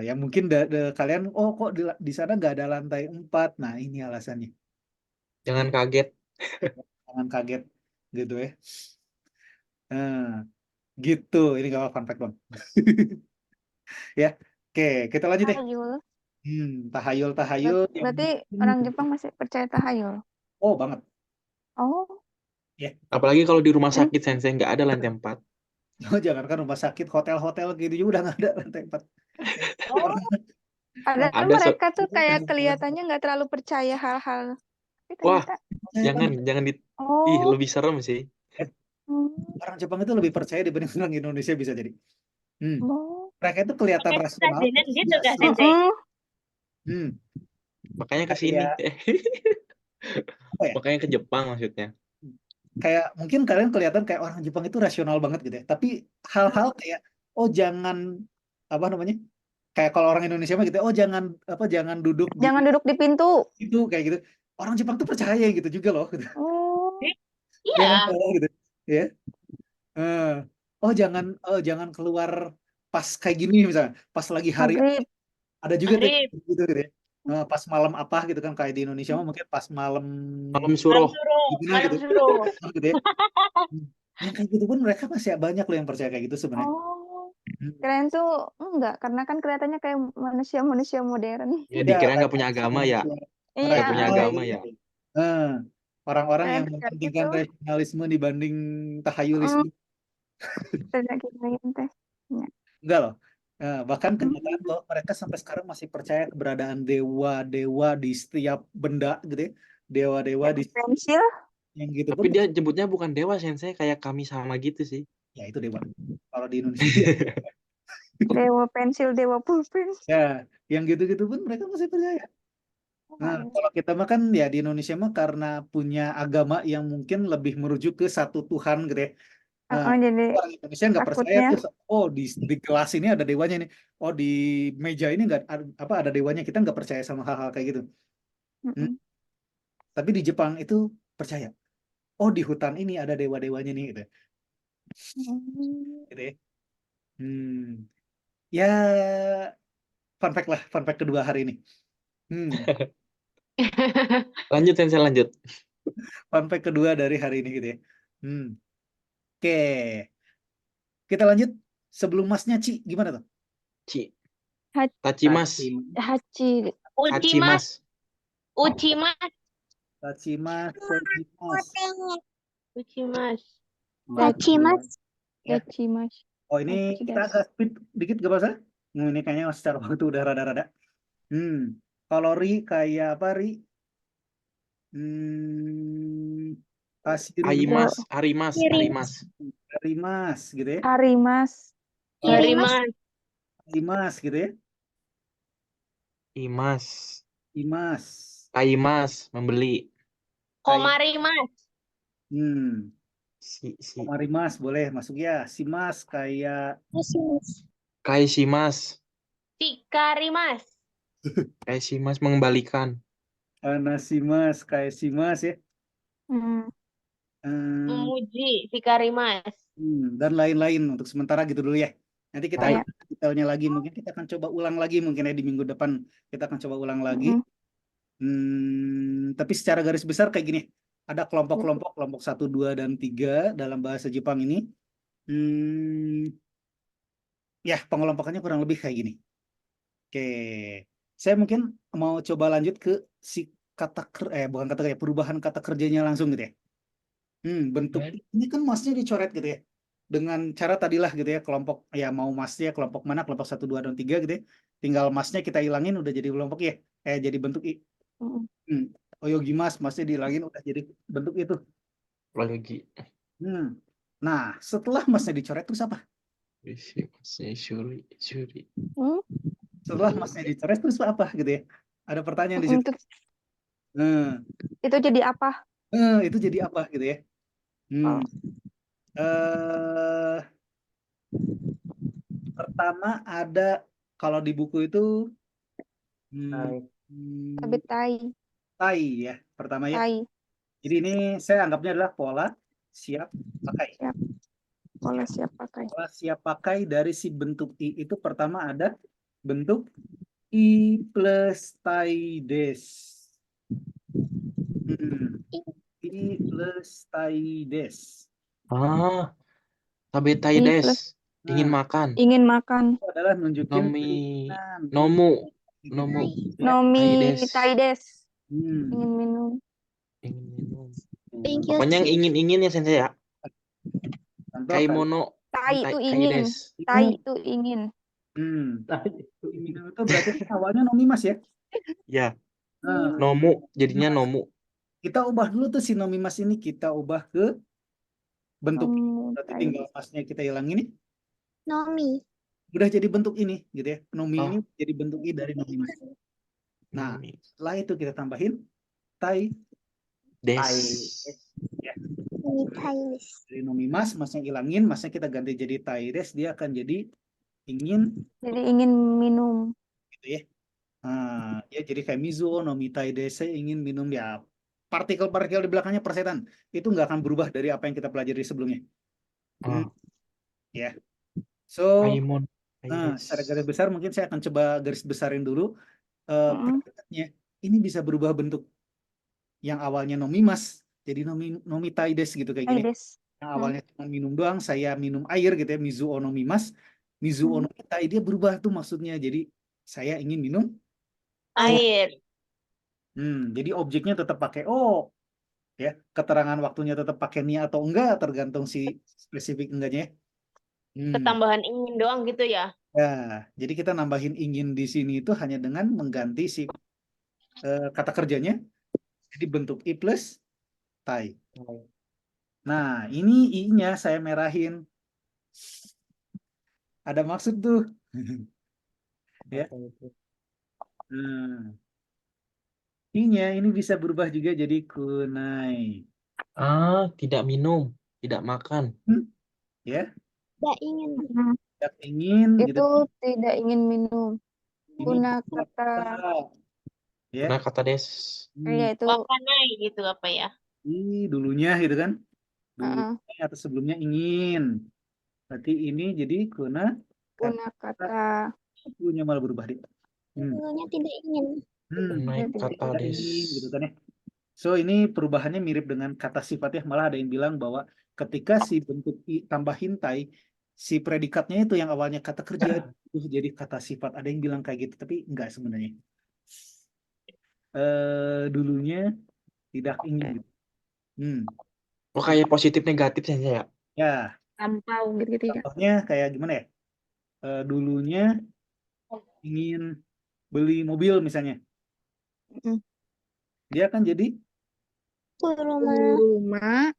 Yang mungkin kalian kok di sana nggak ada lantai 4. Nah, ini alasannya. Jangan kaget. Jangan kaget gitu ya. Gitu. Ini nggak apa fun fact bang. Ya, oke kita lanjut ya. Tahayul. Tahayul. Berarti orang Jepang masih percaya tahayul. Oh banget. Oh. Ya. Apalagi kalau di rumah sakit Sensei nggak ada lantai 4. Jangankan rumah sakit, hotel-hotel gitu juga udah nggak ada lantai 4. Padahal Ada mereka tuh kayak kelihatannya nggak terlalu percaya hal-hal. Tapi Wah, ternyata jangan ih, lebih serem sih. Orang Jepang itu lebih percaya dibanding orang Indonesia bisa jadi. Mereka itu kelihatan Kayak rasional. kerajinan gitu kan, Sensei? Makanya ke sini. Apa ya? Makanya ke Jepang maksudnya. Kayak mungkin kalian kelihatan kayak orang Jepang itu rasional banget gitu ya. Tapi hal-hal kayak oh jangan apa namanya? Kayak kalau orang Indonesia mah gitu, oh jangan duduk di Jangan duduk di pintu. itu kayak gitu. Orang Jepang tuh percaya gitu juga loh. Gitu. Oh, Jangan Iya. salah gitu. Ya. Eh, jangan keluar pas kayak gini misalnya, pas lagi hari maghrib. ada juga tuh Maghrib. gitu gitu ya. Pas malam apa gitu kan kayak di Indonesia mah mungkin pas malam Malam Malam suruh. suruh. gimana Malam gitu. suruh. Gitu ya. Yang kayak gitu pun mereka masih banyak loh yang percaya kayak gitu sebenarnya. Oh, Hmm. keren tuh enggak, karena kan kelihatannya kayak manusia-manusia modern. Ya Ya, dikira nggak kayak punya agama ya. Iya, Nggak punya rasional agama ya. gitu. Eh, orang-orang yang keren kayak mementingkan gitu. rasionalisme dibanding tahayulisme. Mm, kayak gitu teh. Ya. Enggak loh. Bahkan kenyataan Mm. bahwa mereka sampai sekarang masih percaya keberadaan dewa-dewa di setiap benda gitu ya. Dewa-dewa di Pensil, yang gitu Tapi pun dia jemputnya bukan dewa sensei, kayak kami sama gitu sih. ya itu dewa. Kalau di Indonesia ya, dewa pensil, dewa pulpen. ya yang gitu-gitu pun mereka masih percaya. Nah, kalau kita mah kan ya di Indonesia mah karena punya agama yang mungkin lebih merujuk ke satu Tuhan gitu ya. Nah, Jadi orang Indonesia nggak percaya takutnya. tuh, oh di gelas ini ada dewanya nih, oh di meja ini nggak apa ada dewanya, kita nggak percaya sama hal-hal kayak gitu. Hmm, Mm-mm. Tapi di Jepang itu percaya, oh di hutan ini ada dewa-dewanya nih gitu, Hmm. gitu ya. Hmm, ya fun fact kedua hari ini. Hmm, Lanjut sensei, lanjut. fun fact kedua dari hari ini gitu ya. Hmm, oke, kita lanjut. Sebelum masnya Ci, gimana tuh? Ci. Ha- Tachimas. Hachi, Uchimas. Hachimas. Uchimas. Tachimas, Tachimas. Uchimas. Tachimas. Ya. Dachimas. Oh ini kita agak speed dikit gak apa-apa? Ini kayaknya secara waktu udah rada-rada. Kalau Ri kayak apa Ri? Kasih Aimas, Harimas, Harimas. Harimas gitu ya. Harimas, Harimas. Harimas gitu ya. Imas. Imas. Kaimas, membeli. Komarimas. Si Komarimas boleh masuk ya. Simas kayak Kaisimas. Tikarimas. Kaisimas mengembalikan. Nasimas kayak Simas ya. Memuji. Tikarimas. Dan lain-lain untuk sementara gitu dulu ya. Nanti kita Baik. detailnya lagi, mungkin kita akan coba ulang lagi mungkin ya di minggu depan kita akan coba ulang lagi. Tapi secara garis besar kayak gini, ada kelompok-kelompok, kelompok 1, 2, dan 3 dalam bahasa Jepang ini. Ya pengelompokannya kurang lebih kayak gini. Oke, saya mungkin mau coba lanjut ke si bukan kata kerja, perubahan kata kerjanya langsung gitu ya. Bentuk ini kan masnya dicoret gitu ya. Dengan cara tadilah gitu ya, kelompok ya mau masnya kelompok mana, kelompok 1, 2, dan 3 gitu ya. Tinggal masnya kita hilangin udah jadi kelompok ya. Jadi bentuk I. Oyogimas masnya dihilangin udah jadi bentuk itu. Lagi. Nah, setelah masnya dicoret terus apa? Shuri. Setelah masnya dicoret terus apa gitu ya? Ada pertanyaan di situ. Itu jadi apa? Itu jadi apa gitu ya? Pertama ada kalau di buku itu Tai. Tai ya pertama ya. Tai. Jadi ini saya anggapnya adalah pola siap pakai. Pola siap pakai. Pola siap pakai dari si bentuk I itu pertama ada bentuk I plus tai des. I plus tai des. Tabetai des. Ingin makan. Ingin makan. Itu adalah nunjukin Nomu. Nomi tai des. Ingin minum. Pokoknya yang ingin-ingin ya sensei ya. Kaimono. Tai itu ingin. Tai itu ingin. Tapi itu berarti awalnya nomimas ya? Ya. Nomu jadinya nomu. Kita ubah dulu tuh si nomimas ini kita ubah ke bentuk. Berarti tinggal masnya kita hilang ini. Nomi. Udah jadi bentuk ini gitu ya. Nomi ini jadi bentuk I dari nomimas. Nah, Nomi. setelah itu kita tambahin tai. Des. Mitai desu. Dari nomimas, masnya ilangin, masnya kita ganti jadi tai des, dia akan jadi ingin, Jadi ingin minum. gitu ya. Nah, ya jadi kayak mizuo no mitai des, saya ingin minum ya. Partikel-partikel di belakangnya persetan itu nggak akan berubah dari apa yang kita pelajari sebelumnya. Ah, Ya. So, Aimon. secara garis besar mungkin saya akan coba garis besarin dulu Mm-mm. predikatnya. Ini bisa berubah bentuk. Yang awalnya nomimas jadi nomitai des gitu kayak gini. Aides. Yang awalnya cuma minum doang, saya minum air gitu ya, mizuo nomimas, mizuo nomitai, dia berubah tuh maksudnya. Jadi saya ingin minum. Air. Jadi objeknya tetap pakai o, ya. Keterangan waktunya tetap pakai ni atau enggak, tergantung si spesifik enggaknya. Ketambahan ingin doang gitu ya. Ya, jadi kita nambahin ingin di sini itu hanya dengan mengganti si kata kerjanya, jadi bentuk i plus tai. Nah, ini i-nya saya merahin. Ada maksud tuh. Ya. I-nya ini bisa berubah juga jadi kunai. Ah, tidak minum, tidak makan. Ya, Tidak ingin. tidak ingin gitu. Itu tidak ingin minum. Ini Guna kata. ya. Benar kata Des. Ya itu. Wakanai gitu apa ya. Ini dulunya gitu kan. uh-uh. Dulunya atau sebelumnya ingin. Berarti ini jadi guna Guna kata. punya malah berubah deh. Dulunya tidak ingin. Naik Tidak kata Tidak Des. ingin gitu kan ya. So ini perubahannya mirip dengan kata sifatnya, malah ada yang bilang bahwa ketika si bentuk i tambahin tai, si predikatnya itu yang awalnya kata kerja itu jadi kata sifat. Ada yang bilang kayak gitu, tapi enggak sebenarnya. Dulunya tidak ingin gitu. Oh, kayak positif negatif saja ya. Ya, lampau gitu ya. contohnya kayak gimana ya? Dulunya ingin beli mobil misalnya. Dia akan jadi Kuruma. Kuruma. rumah,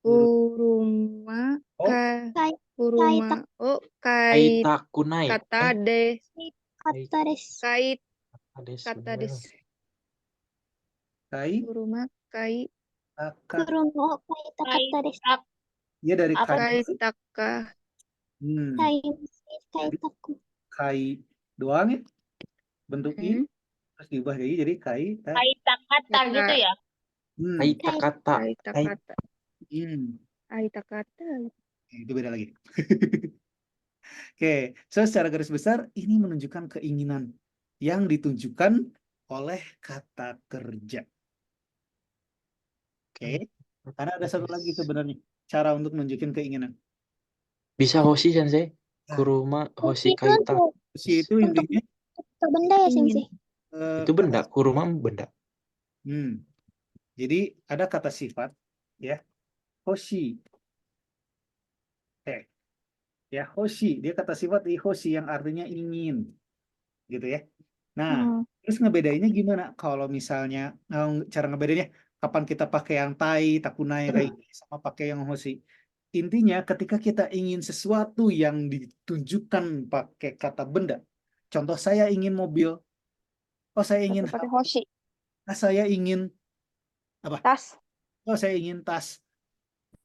Kuruma. Oh. Kuruma. Oh, Kaitakunai. kata des. Kata desu. Kait Des. kata bener. des. kai, Kuruma kai taka. Kuruma o kaita kata desu. Ya dari Apa kai. kaitaka. Kaitaku. Kai doang ya. Bentuk i terus diubah jadi kai ta. Kata gitu ya. Kaita kata. Kaitakata. Hmm. Kaitakata. Itu beda lagi. Oke, so secara garis besar ini menunjukkan keinginan yang ditunjukkan oleh kata kerja. Oke, karena ada satu lagi sebenarnya cara untuk nunjukin keinginan. Bisa hoshi sensei. Kuruma hoshi kaita. Si itu intinya Untuk benda ya sensei. Itu benda. Kuruma benda. Jadi ada kata sifat ya, hoshi. Ya, hoshi, dia kata sifat di hoshi yang artinya ingin. Gitu ya. Nah, terus ngebedainnya gimana? Kalau misalnya cara ngebedainnya kapan kita pakai yang tai, takunai kayak gini sama pakai yang hoshi. Intinya ketika kita ingin sesuatu yang ditunjukkan pakai kata benda. Contoh saya ingin mobil. Oh, saya ingin Pakai hoshi. saya ingin apa? Tas. Oh, saya ingin tas.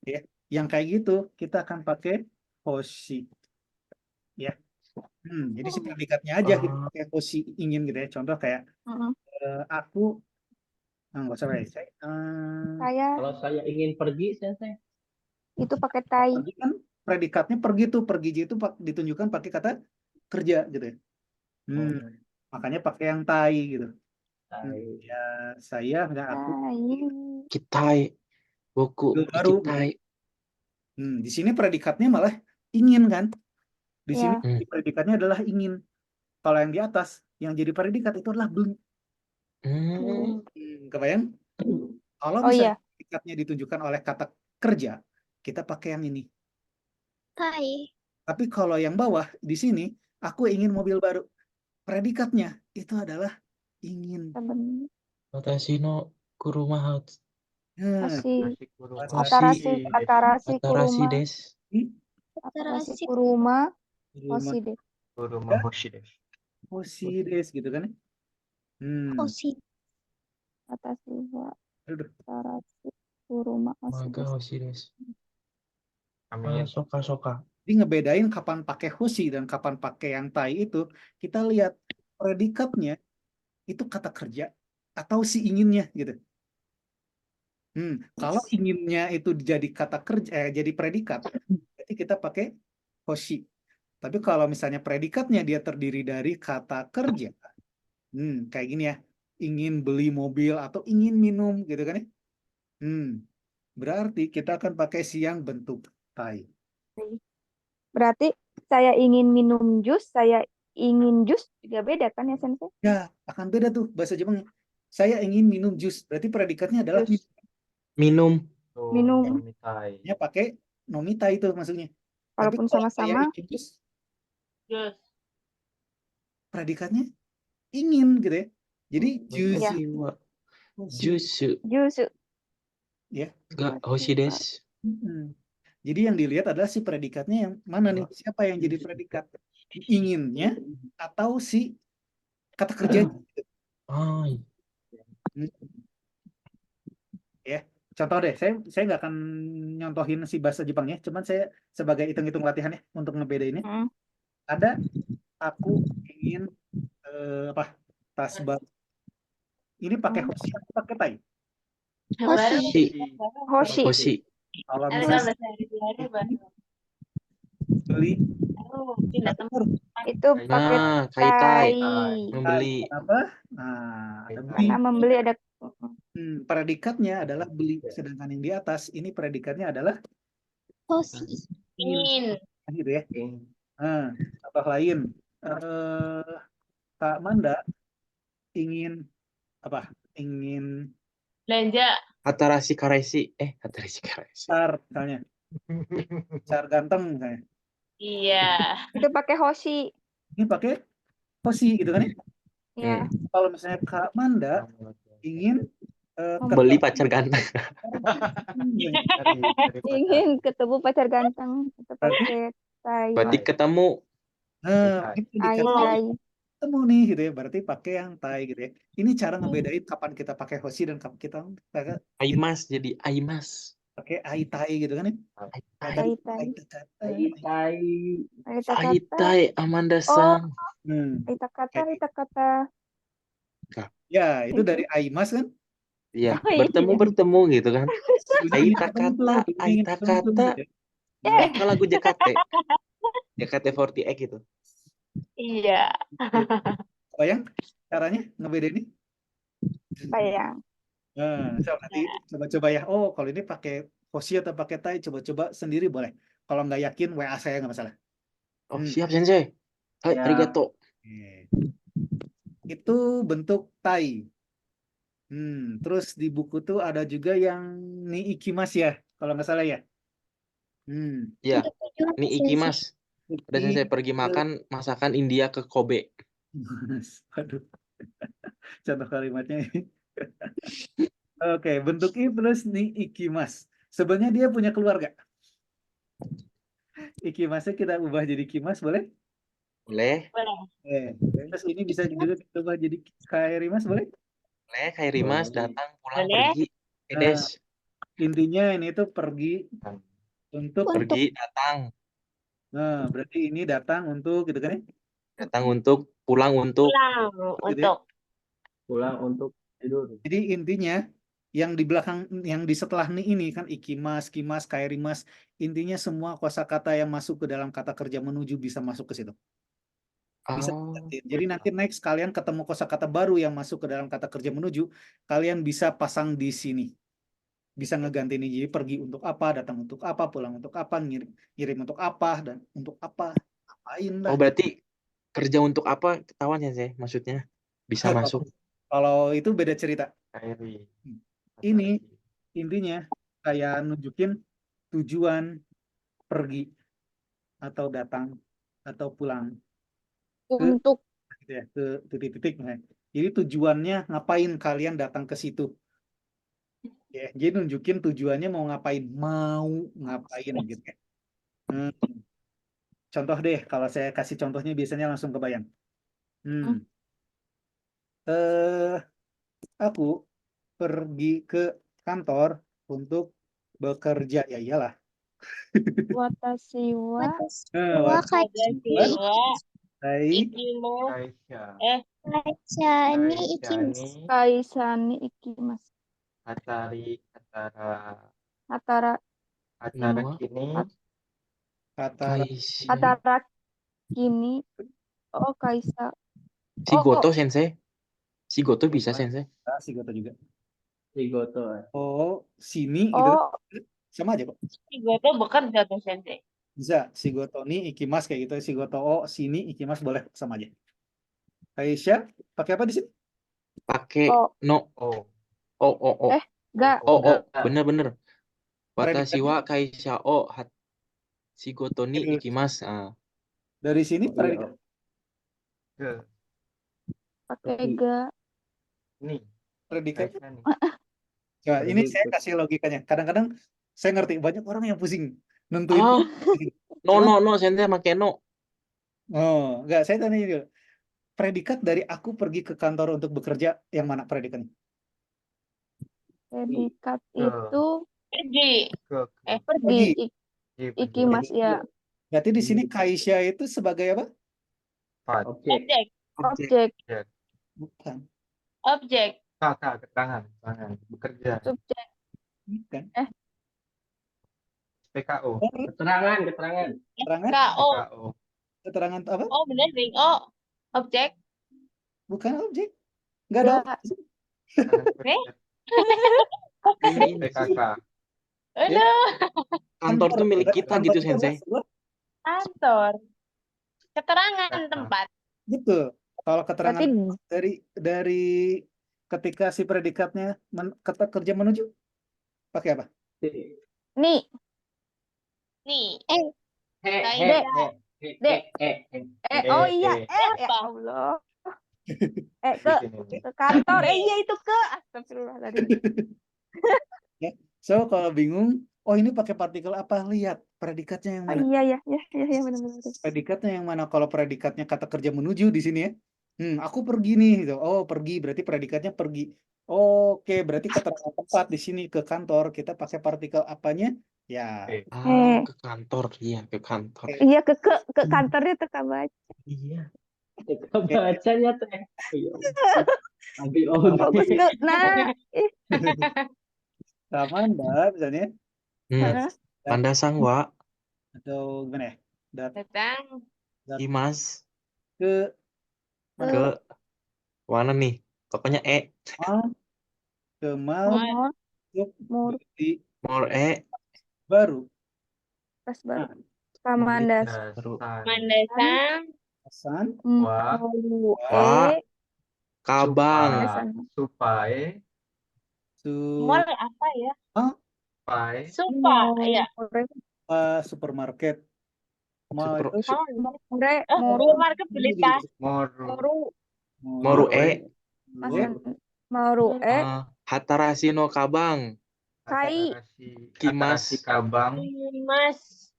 Ya, yang kayak gitu kita akan pakai hoshi. Ya. Jadi si predikatnya aja kita pakai hoshi ingin gitu ya. Contoh kayak aku nggak usah ya. Saya Kalau saya ingin pergi, sensei. itu pakai tai. Pergi kan predikatnya pergi tuh, pergi itu ditunjukkan pakai kata kerja gitu ya. Makanya pakai yang tai gitu. Ya saya nggak aku Kitai. Boku. baru. Kitai. Di sini predikatnya malah ingin kan? Di sini Ya. predikatnya adalah ingin. Kalau yang di atas yang jadi predikat itu adalah belum. Kebayang? Kalau misalnya predikatnya ditunjukkan oleh kata kerja, kita pakai yang ini. Tai. Tapi kalau yang bawah di sini, aku ingin mobil baru. Predikatnya itu adalah ingin. Watashi no kuruma house. Atarasi kuruma. Atarasi Kuruma. Kuruma hoshi desu. Hoshi desu gitu kan ya. Hoshi. Watashi wa Aduh. Tarashi Kuruma Hoshi Maga desu. hoshi desu. Soka soka. Jadi ngebedain kapan pakai hoshi dan kapan pakai yang tai itu, kita lihat predikatnya itu kata kerja atau si inginnya gitu. Kalau inginnya itu jadi kata kerja, jadi predikat, berarti kita pakai hoshi. Tapi kalau misalnya predikatnya dia terdiri dari kata kerja, kayak gini ya, ingin beli mobil atau ingin minum gitu kan ya. Berarti kita akan pakai si yang bentuk tai. Berarti saya ingin minum jus, saya ingin jus juga beda kan ya Sensei? Ya, akan beda tuh bahasa Jepang. Saya ingin minum jus, berarti predikatnya adalah Jus. Minum. Minum. minumnya pakai nomita itu maksudnya. Tapi Walaupun kalau saya sama-sama. ingin jus, Jus. predikatnya ingin gitu ya. Jadi jus Iya. Jiwa. hoshi. Jusu. Jusu. Ya. Ga hoshi desu. Jadi yang dilihat adalah si predikatnya yang mana nih? Siapa yang jadi predikat? Inginnya atau si kata kerjanya? Ah, Ya, contoh deh. Saya nggak akan nyontohin si bahasa Jepangnya, cuman saya sebagai hitung-hitung latihan ya untuk ngebedainnya. Ada aku ingin tas baru. Ini pakai hoshi atau pakai tai? Hoshi. Hoshi. hoshi. Kalau Ada misalnya bahasa Indonesia baru. beli Tidak tas baru, Itu pakai Nah, kaitai. tai. Membeli. kenapa? Nah, ada beli. Karena membeli ada Predikatnya adalah beli, sedangkan yang di atas ini predikatnya adalah Hoshi. ingin. gitu ya. Contoh lain, Kak Manda ingin apa? Ingin Belanja. Hatarashi karashi. Hatarashi karashi. car misalnya, car ganteng misalnya. Iya. itu pakai hoshi. Ini pakai hoshi gitu kan ya. Ya. Kalau misalnya Kak Manda ingin Beli pacar ganteng. Ingin ketemu pacar ganteng itu pakai tai. Berarti ketemu. ini Tai predikat tai. ketemu nih gitu ya, berarti pakai yang tai gitu ya. Ini cara ngebedain kapan kita pakai hoshi dan kapan kita Aimas jadi aimas. pakai ai tai gitu kan ya. Tai tai. Aita kata. Aitai Amanda-san. Aita kata. Ya, itu dari aimas kan. Iya, Oh, iya. bertemu gitu kan. Aita Ketemu tuh, kata, Aita ketemu tuh, kata. gitu ya. Apa lagu JKT? JKT48 gitu. Iya. Bayang caranya ngebedain ini? Bayang. Nanti coba-coba ya. Oh, kalau ini pakai hoshi atau pakai tai, coba-coba sendiri boleh. Kalau nggak yakin, WA saya nggak masalah. Oh, siap Sensei. Hai, Ya. arigato. Itu bentuk tai. Terus di buku tuh ada juga yang ni ikimas ya, kalau nggak salah ya. Ya, Tujuan ini Sensei. Ikimas. Ada Sensei pergi makan masakan India ke Kobe. Aduh, contoh kalimatnya. Oke, bentuk I terus ni ikimas. Sebenarnya dia punya keluarga. Ikimasnya kita ubah jadi kimas, boleh? Boleh? Terus ini bisa juga kita ubah jadi kairimas, boleh? Boleh, Kairimas datang, pulang, Boleh. pergi. Edes. Intinya ini tuh pergi untuk Pergi, datang. Nah, berarti ini datang untuk gitu kan ya? Datang untuk, pulang untuk. Pulang Gitu ya? untuk. Jadi intinya yang di belakang, yang di setelah nih ini kan ikimas, kimas, kairimas, intinya semua kosakata yang masuk ke dalam kata kerja menuju bisa masuk ke situ. Bisa Oh, digantiin. Jadi nanti next kalian ketemu kosakata baru yang masuk ke dalam kata kerja menuju, kalian bisa pasang di sini. Bisa ngegantiin ini. Jadi pergi untuk apa, datang untuk apa, pulang untuk apa, ngirim untuk apa, dan untuk apa. Apain lah. oh berarti kerja untuk apa ketahuan ya Sensei? Maksudnya bisa masuk. Kalau itu beda cerita. Kairi. Ini intinya kayak nunjukin tujuan pergi atau datang atau pulang Untuk gitu ya, ke titik-titik misalnya. Jadi tujuannya ngapain kalian datang ke situ. Ya, jadi nunjukin tujuannya mau ngapain gitu ya. Contoh deh, kalau saya kasih contohnya biasanya langsung kebayang. Hmm. Eh, aku pergi ke kantor untuk bekerja. Ya iyalah. Watashi wa Watashi Eh, wa Watashi Watashi wa Kai ikimu. Kaisha. kaisha ni ikimasu. Kaisha ni kaisa ni ikimasu. Hatari Hatara Hatara Iwa kini Katara Kaishi. Hatara kini. Oh, kaisa. Oh, Shigoto sensei. Shigoto bisa sensei. Shigoto juga. Shigoto. Oh, sini gitu kan. oh, Sama aja kok. Shigoto bekerja tuh sensei. Bisa. Shigoto ni ikimas kayak gitu. Shigoto oh sini ikimas boleh sama aja. Kaisha pakai apa di sini? Pakai oh, no. Oh. Oh. enggak. Oh, Enggak. bener. Watashi Predikatnya wa kaisha o shigoto ni dulu. ikimasu. Ah. Dari sini Iya. predikat. Ke Pakai ga. nih. Predikatnya. Kaisha nih. Coba ini saya kasih logikanya. Kadang-kadang saya ngerti banyak orang yang pusing nentuin. Ah, Cuma- no sensei make no. Oh, enggak, saya tanya dulu. Predikat dari aku pergi ke kantor untuk bekerja yang mana predikatnya? Predikat Ke. itu Pergi. Ke. pergi. Pergi. Ikimas ya. Berarti di sini Kaisha itu sebagai apa? Objek. Objek. Bukan. Objek. Keterangan. Bekerja. Subjek. Bukan. PKO. Keterangan. KO. PKO. Keterangan apa? Oh bener nih. Oh. Objek. Bukan objek. Enggak ada. Enggak. PKK. Aduh. Kantor tuh milik kita Kantor gitu itu sensei. sebuah- Kantor. Keterangan tempat. Gitu. Kalau keterangan Berarti dari ketika si predikatnya kata kerja menuju pakai apa? nih. Nih. Oh iya, ya Apa? Allah. Ke kantor. Iya itu ke. Astagfirullahaladzim. So kalau bingung, oh ini pakai partikel apa? Lihat predikatnya yang Oh mana? iya benar-benar. Predikatnya yang mana? Kalau predikatnya kata kerja menuju di sini ya. Aku pergi nih gitu. Oh, pergi berarti predikatnya pergi. Oke, berarti keterangan tempat di sini ke kantor kita pakai partikel apanya? Ya. Ke kantor. Iya, ke kantor. Iya ke kantornya tuh baca. Iya. Bacanya teh. Fokus ke nah. Ramanda misalnya Pandasang wa atau gimana ya? Datang. imas Ke ke mana nih? Pokoknya Kemal Mur di more baru. pas baru. Kamandas. Mandasang. Hasan Mulu Wah. Kabang. Supaya Mall apa ya? Supa. Ya. supermarket. Mal Super- itu Supermarket beli tas. Moru. Moru Maru Hatarashi no kabang. Kai. Kimas. Kabang. Mas.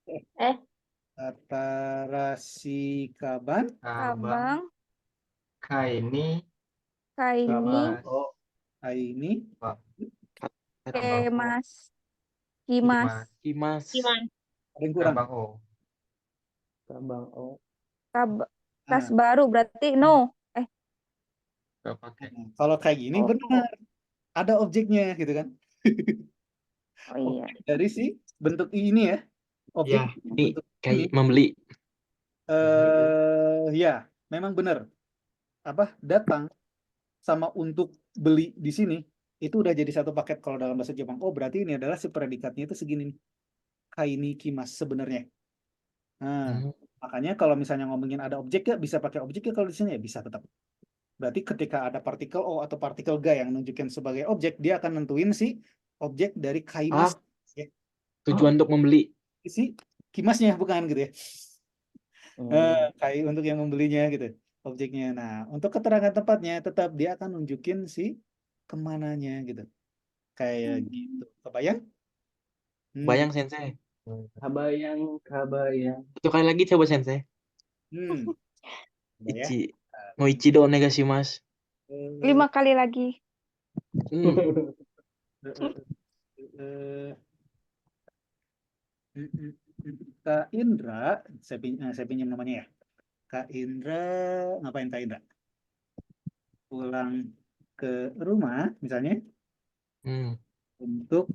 Atarasi Kaban. Kabang. Kaini. Kaini. Ini Kemas. Kimas. ada yang kurang. Tas baru berarti no. Kalau kayak gini benar. Ada objeknya gitu kan. Oh iya. Dari si bentuk ini ya. Objek Ini kayak membeli. Ya, memang benar. Datang sama untuk beli di sini itu udah jadi satu paket kalau dalam bahasa Jepang. Oh, berarti ini adalah si predikatnya itu segini nih. Kaini kimas sebenarnya. Nah, makanya kalau misalnya ngomongin ada objek ya bisa pakai objek ya, kalau di sini ya bisa tetap. Berarti ketika ada partikel O atau partikel Ga yang nunjukin sebagai objek, dia akan nentuin si objek dari kaimas. Tujuan untuk membeli. Si kimasnya bukan gitu ya. Kai untuk yang membelinya gitu objeknya. Nah, untuk keterangan tempatnya tetap dia akan nunjukin si kemananya gitu. Kayak gitu. Kebayang? Bayang sensei. Kabayang. Satu kali lagi coba sensei. Ya. Ichi. Moichido onegaishimasu. 5 kali lagi. Hmm. Eh, Kak Indra, saya pinjam namanya ya. Kak Indra, ngapain Kak Indra? Pulang ke rumah, misalnya, Hmm. untuk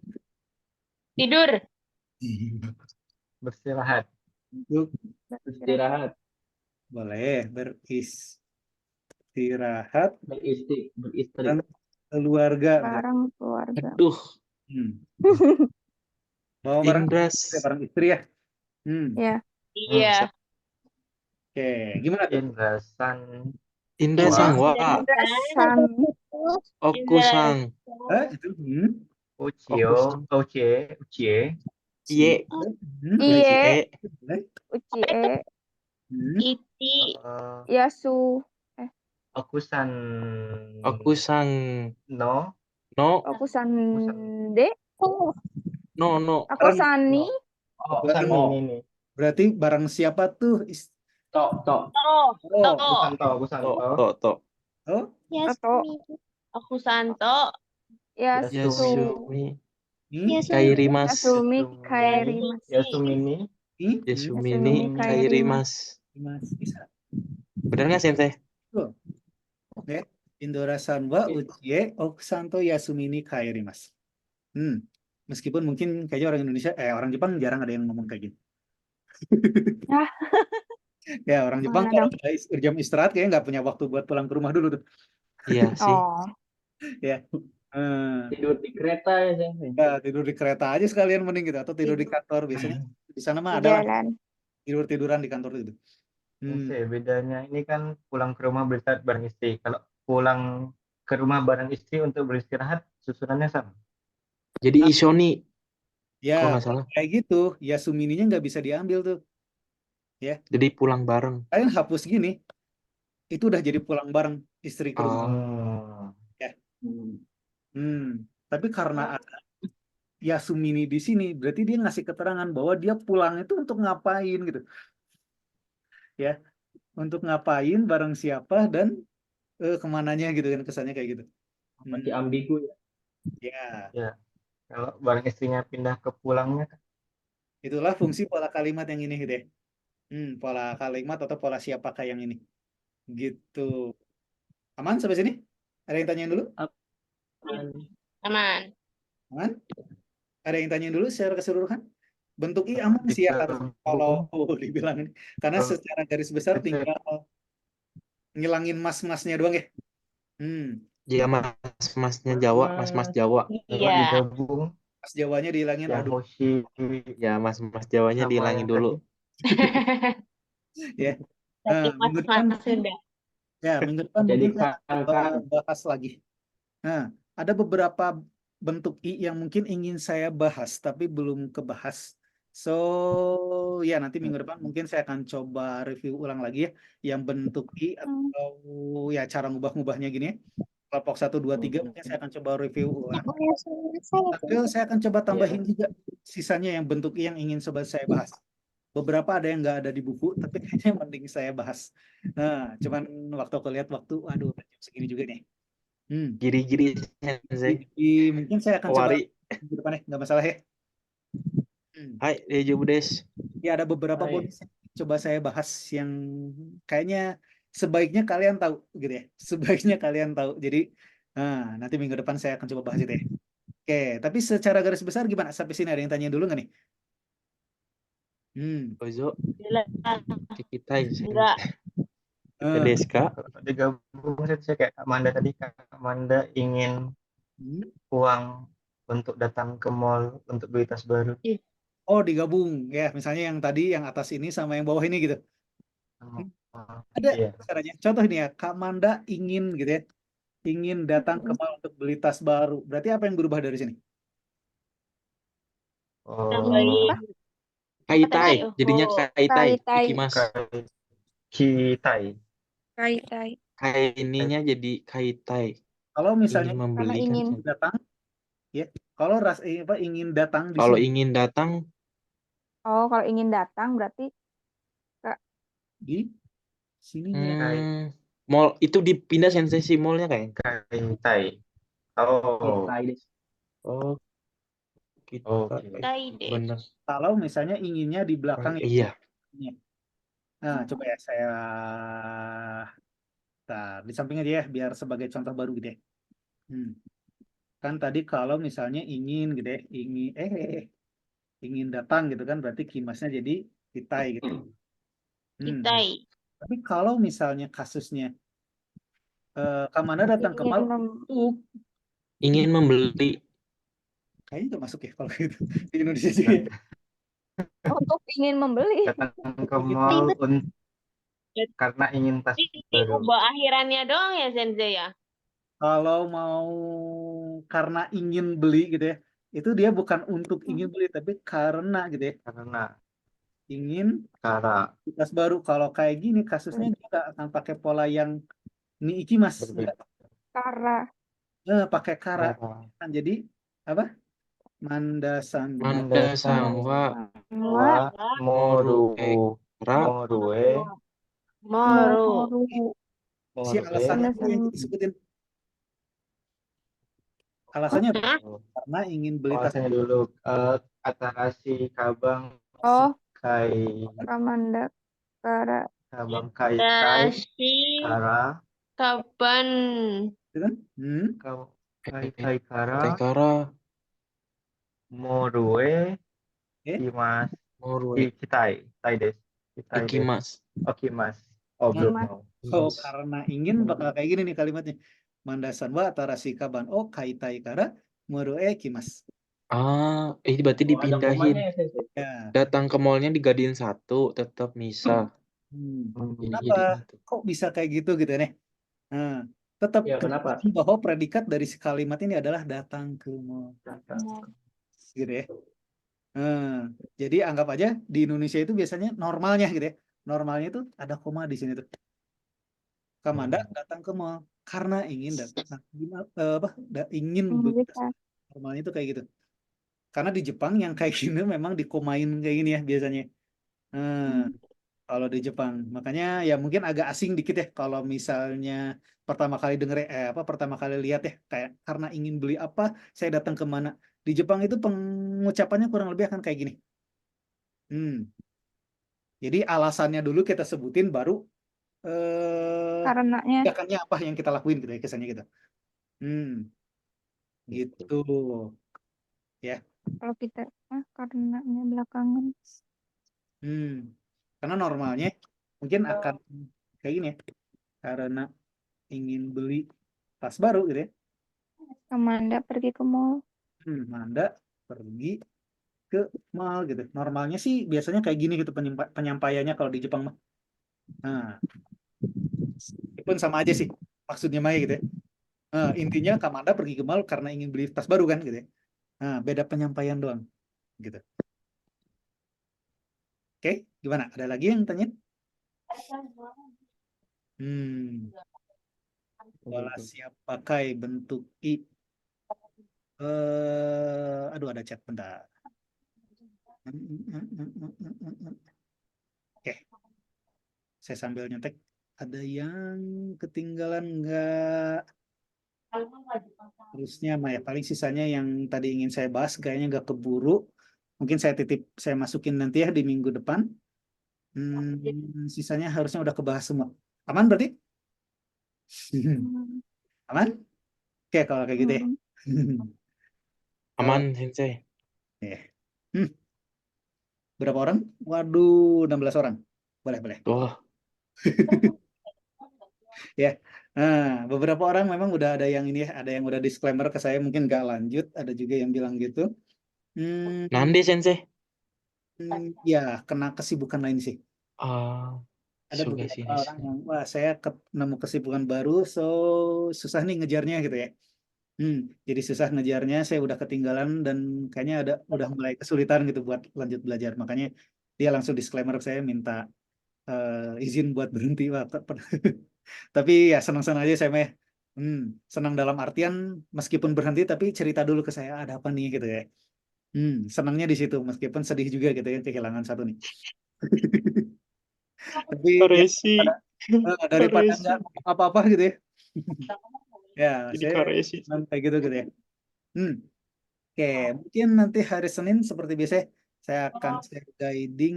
Tidur. Beristirahat. untuk Beristirahat. boleh beristirahat Beristri. dan keluarga. Bareng keluarga. Aduh, Hmm. Bawa barang Indras. barang istri ya. Ya. Iya. Oke, gimana tuh? Indrasan. Indra-sang, wah. Indrasan. Oku-sang. Itu. Uchiyo. Uchiye. Iye. Iye. Boleh. Ucie. Iti. Yasu. Okusan. Oku-sang. No. No, Okusande. no. Akosani. Okusan ini. Berarti barang siapa tuh? Tok. To. Okusan to. To. Oh, Yasumi. Aku Santo. Yasu. Yasumi. Yasumi. Kairimasu. Yasumi kairimasu. Yasumini. Yasumini kairimasu. Mas bisa. Benar nggak, Sensei? Tuh. Oke. Indora-san wa uchiye okusanto yasumini kaerimasu. Meskipun mungkin kayaknya orang Indonesia, orang Jepang jarang ada yang ngomong kayak gini. Hah? Ya, orang Jepang Mana kalau udah jam istirahat kayaknya nggak punya waktu buat pulang ke rumah dulu tuh. Iya sih. Oh. Ya. Tidur di kereta ya, Ya, tidur di kereta aja sekalian mending gitu, atau tidur di kantor. Biasanya di sana mah Di ada lah jalan. tidur-tiduran di kantor itu. Bedanya ini kan pulang ke rumah beristirahat bareng istri. Kalau pulang ke rumah bareng istri untuk beristirahat, susunannya sama. Jadi Ishoni, kalau Ya, nggak salah. kayak gitu. Yasumininya nggak bisa diambil tuh. Ya, Jadi pulang bareng. kalian hapus gini, itu udah jadi pulang bareng istri ke rumah. Ya. Tapi karena ada Yasumini di sini, berarti dia ngasih keterangan bahwa dia pulang itu untuk ngapain gitu. Ya, untuk ngapain, bareng siapa, dan kemananya gitu kan, kesannya kayak gitu. Masih ambigu ya. Ya, Kalau bareng istrinya pindah ke pulangnya kan. itulah fungsi pola kalimat yang ini gitu ya. Pola kalimat atau pola siapakah yang ini. Gitu. Aman sampai sini? Ada yang tanyain dulu? Aman. Aman? Ada yang tanyain dulu secara keseluruhan? Bentuk I aman sih ya kalau dibilang ini. Karena secara garis besar tinggal ngilangin mas-masnya doang ya. Jika mas-masnya Jawa, mas-mas Jawa. Iya. Digabung Mas Jawanya dihilangin. yang Aduh. Hoshi Ya, mas-mas Jawanya sama dihilangin yang dulu. Ya. Tapi Minggu depan mas sudah. ya, minggu depan jadi mungkin saya akan bahas lagi. Nah, ada beberapa bentuk I yang mungkin ingin saya bahas tapi belum kebahas. So, ya nanti minggu depan mungkin saya akan coba review ulang lagi ya yang bentuk I atau ya cara ngubah-ngubahnya gini ya. Kelompok 1, 2, 3 mungkin saya akan coba review ulang. Tapi saya akan coba tambahin juga sisanya yang bentuk I yang ingin sobat saya bahas. Beberapa ada yang nggak ada di buku, tapi kayaknya mending saya bahas. Nah, cuman waktu aku lihat waktu, aduh, jam segini juga nih. Giri-giri, Sensei. Mungkin saya akan coba Wari. ke depannya, nggak masalah ya. Hai, Dejo Budes. Ya, ada beberapa bonus yang coba saya bahas yang kayaknya sebaiknya kalian tahu, gitu ya. Sebaiknya kalian tahu. Jadi, nanti minggu depan saya akan coba bahas itu ya. Oke, tapi secara garis besar gimana? Sampai sini ada yang tanya dulu nggak nih? Ozo, kita Enggak. Kita Deska. digabung saya kayak Kak Manda tadi. Kak Manda ingin uang untuk datang ke mall untuk beli tas baru. Oh, digabung ya, misalnya yang tadi yang atas ini sama yang bawah ini gitu. Ada caranya. Contoh ini ya, Kak Manda ingin gitu ya, ingin datang ke mall untuk beli tas baru. Berarti apa yang berubah dari sini? Kaitai, jadinya kaitai. Ikimasu. Kitai. Kaitai. Kaininya jadi kaitai. Kalau misalnya ingin membeli kan. datang, ya. Kalau ingin datang di Kalau sini. ingin datang. Oh, kalau ingin datang berarti Di sininya. Mall itu dipindah sensei si mallnya kayak. Kaitai. Oh, Oh, kita oke. Taide. bener. Kalau misalnya inginnya di belakang ya. Iya. Nah, coba ya saya di samping aja ya biar sebagai contoh baru gitu ya. Kan tadi kalau misalnya ingin gitu ya, ingin datang gitu kan berarti kimasnya jadi kitai gitu. Kitai. Tapi kalau misalnya kasusnya Kamanda datang ke Ingin mall mem- untuk Ingin membeli. kayaknya nggak masuk ya kalau gitu di Indonesia juga ya. untuk ingin membeli. Datang ke mall karena ingin tas Ini baru. ubah akhirannya doang ya sensei ya? Kalau mau karena ingin beli gitu ya, itu dia bukan untuk ingin beli tapi karena gitu ya, Karena ingin cara tas baru. Kalau kayak gini kasusnya juga akan pakai pola yang ni ikimas, berbeda. Karena pakai kara. Kan jadi apa? Mandasan. Manda sangwa Wa moru ra morue Moru. Si alasannya apa yang disebutin? Alasannya apa? Karena ingin beli tas. Alasannya dulu antara si Kabang Oh, Kai Kamanda Kara. Kabang Kai Kai Dasi Kara kapan? Gitu kan? Kai Kai Kara tekara morue Eh? imas morue Kitai Tai des Kitai des ikimas. Okimas. Oh, belum mau. Oh, karena ingin bakal kayak gini nih kalimatnya. Mandasan wa tarasi kaban o kaitai kara murue kimas. Ini berarti dipindahin. Ya. Datang ke mallnya digadiin satu, tetap misah. Kenapa Jadi kok bisa kayak gitu gitu nih? Nah, tetap kejelasan bahwa predikat dari si kalimat ini adalah datang ke mall. Gitu ya. Jadi anggap aja di Indonesia itu biasanya normalnya gitu ya. Normalnya itu ada koma di sini tuh. Kamanda datang ke mall karena ingin datang ingin beli tas. Normalnya itu kayak gitu. Karena di Jepang yang kayak gini memang dikomain kayak gini ya biasanya. Kalau di Jepang, makanya ya mungkin agak asing dikit ya kalau misalnya pertama kali denger pertama kali lihat ya kayak karena ingin beli apa saya datang ke mana. Di Jepang itu pengucapannya kurang lebih akan kayak gini. Jadi alasannya dulu kita sebutin baru Karenanya. tindakannya apa yang kita lakuin gitu ya kesannya gitu. Gitu. Ya. Kalau kita karenanya belakangan. Karena normalnya mungkin akan kayak gini ya. Karena ingin beli tas baru gitu ya. Kamanda pergi ke mall. Manda pergi ke mall gitu. Normalnya sih biasanya kayak gini gitu penyampaiannya kalau di Jepang mah. Nah, pun sama aja sih maksudnya Maya gitu ya. Intinya Kamanda pergi ke mall karena ingin beli tas baru kan gitu ya. Nah, beda penyampaian doang gitu. Oke, gimana? Ada lagi yang tanya? Pola siap pakai bentuk I. Aduh ada chat bentar. Oke. Saya sambil nyetek. Ada yang ketinggalan nggak? Terusnya Maya paling sisanya yang tadi ingin saya bahas kayaknya nggak keburu. Mungkin saya masukin nanti ya di minggu depan. Sisanya harusnya udah kebahas semua. Aman berarti? Aman? Oke kalau kayak gitu ya. aman, Sensei. Berapa orang? Waduh, 16 orang. Boleh. Wah. Ya. Nah, beberapa orang memang udah ada yang ini ya, ada yang udah disclaimer ke saya mungkin nggak lanjut, ada juga yang bilang gitu. Nande, Sensei. Ya, kena kesibukan lain sih. Ada Suga beberapa sih, orang yang, wah saya nemu kesibukan baru, so susah nih ngejarnya gitu ya. Jadi susah ngejarnya, saya udah ketinggalan dan kayaknya udah mulai kesulitan gitu buat lanjut belajar. Makanya dia langsung disclaimer saya minta izin buat berhenti. Wah, tapi ya senang-senang aja saya mah. Senang dalam artian meskipun berhenti tapi cerita dulu ke saya ada apa nih gitu ya. Senangnya di situ meskipun sedih juga gitu ya kehilangan satu nih. Tapi Daripada Karesi. nggak ngomong apa-apa gitu ya. Ya, Jadi saya karesi. kayak gitu ya. Oke, mungkin nanti hari Senin seperti biasa saya akan share guiding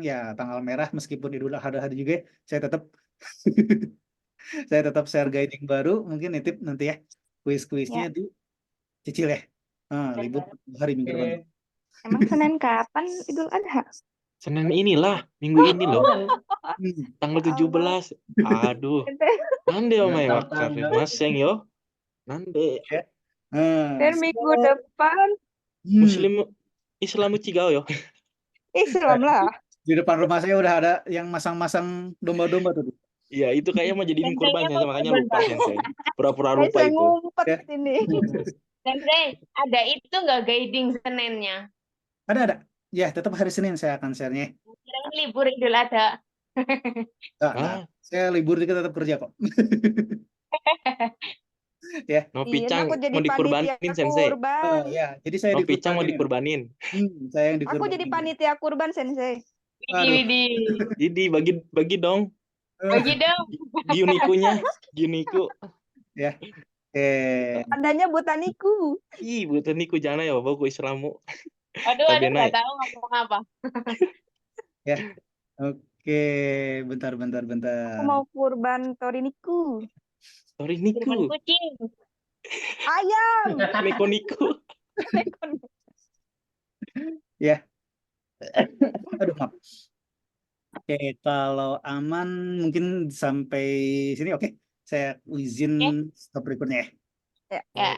ya tanggal merah meskipun Idul Adha ada juga saya tetap saya tetap share guiding baru mungkin nitip nanti ya kuis-kuisnya Ya. dicicil ya. Libur hari minggu depan. Emang Senin kapan Idul Adha? Senin inilah, minggu ini loh. Tanggal 17. Aduh. Ente Nande omae wakarimasen yo. Nande. dan minggu depan Muslim Islam cigao yo. Islam lah. Di depan rumah saya udah ada yang masang-masang domba-domba tuh. Iya, itu kayaknya mau jadiin kurban Senseinya Sensei, mau makanya kurban, lupa Pak. Sensei. Pura-pura Saya lupa itu. ngumpet Ya. sini. Sensei, ada itu nggak guiding Seninnya? Ada. Ya, tetap hari Senin saya akan share-nya. Kirain libur Idul Adha. Enggak. Saya libur juga tetap kerja kok. Ya. No Iya, Picang aku jadi mau dikurbanin panitia Sensei. kurban. Ya, jadi saya No Picang mau dikurbanin. dikurbanin. Saya yang Aku jadi dikurbanin. panitia kurban, Sensei. Aduh. Widih. Jadi bagi dong. Bagi dong. Giunikunya. Giuniku. Ya. Tandanya botaniku. Ih, buatan niku jangan ya bawa ku Islamu. Aduh, Tabenai. nggak tahu ngomong apa. Ya. Oke, bentar. Aku mau kurban toriniku. Sorry Kurban niku. kucing. Ayam. Neko niku. Ya. Aduh, maaf. Oke, kalau aman mungkin sampai sini oke. Saya izin stop recordnya ya. Ya.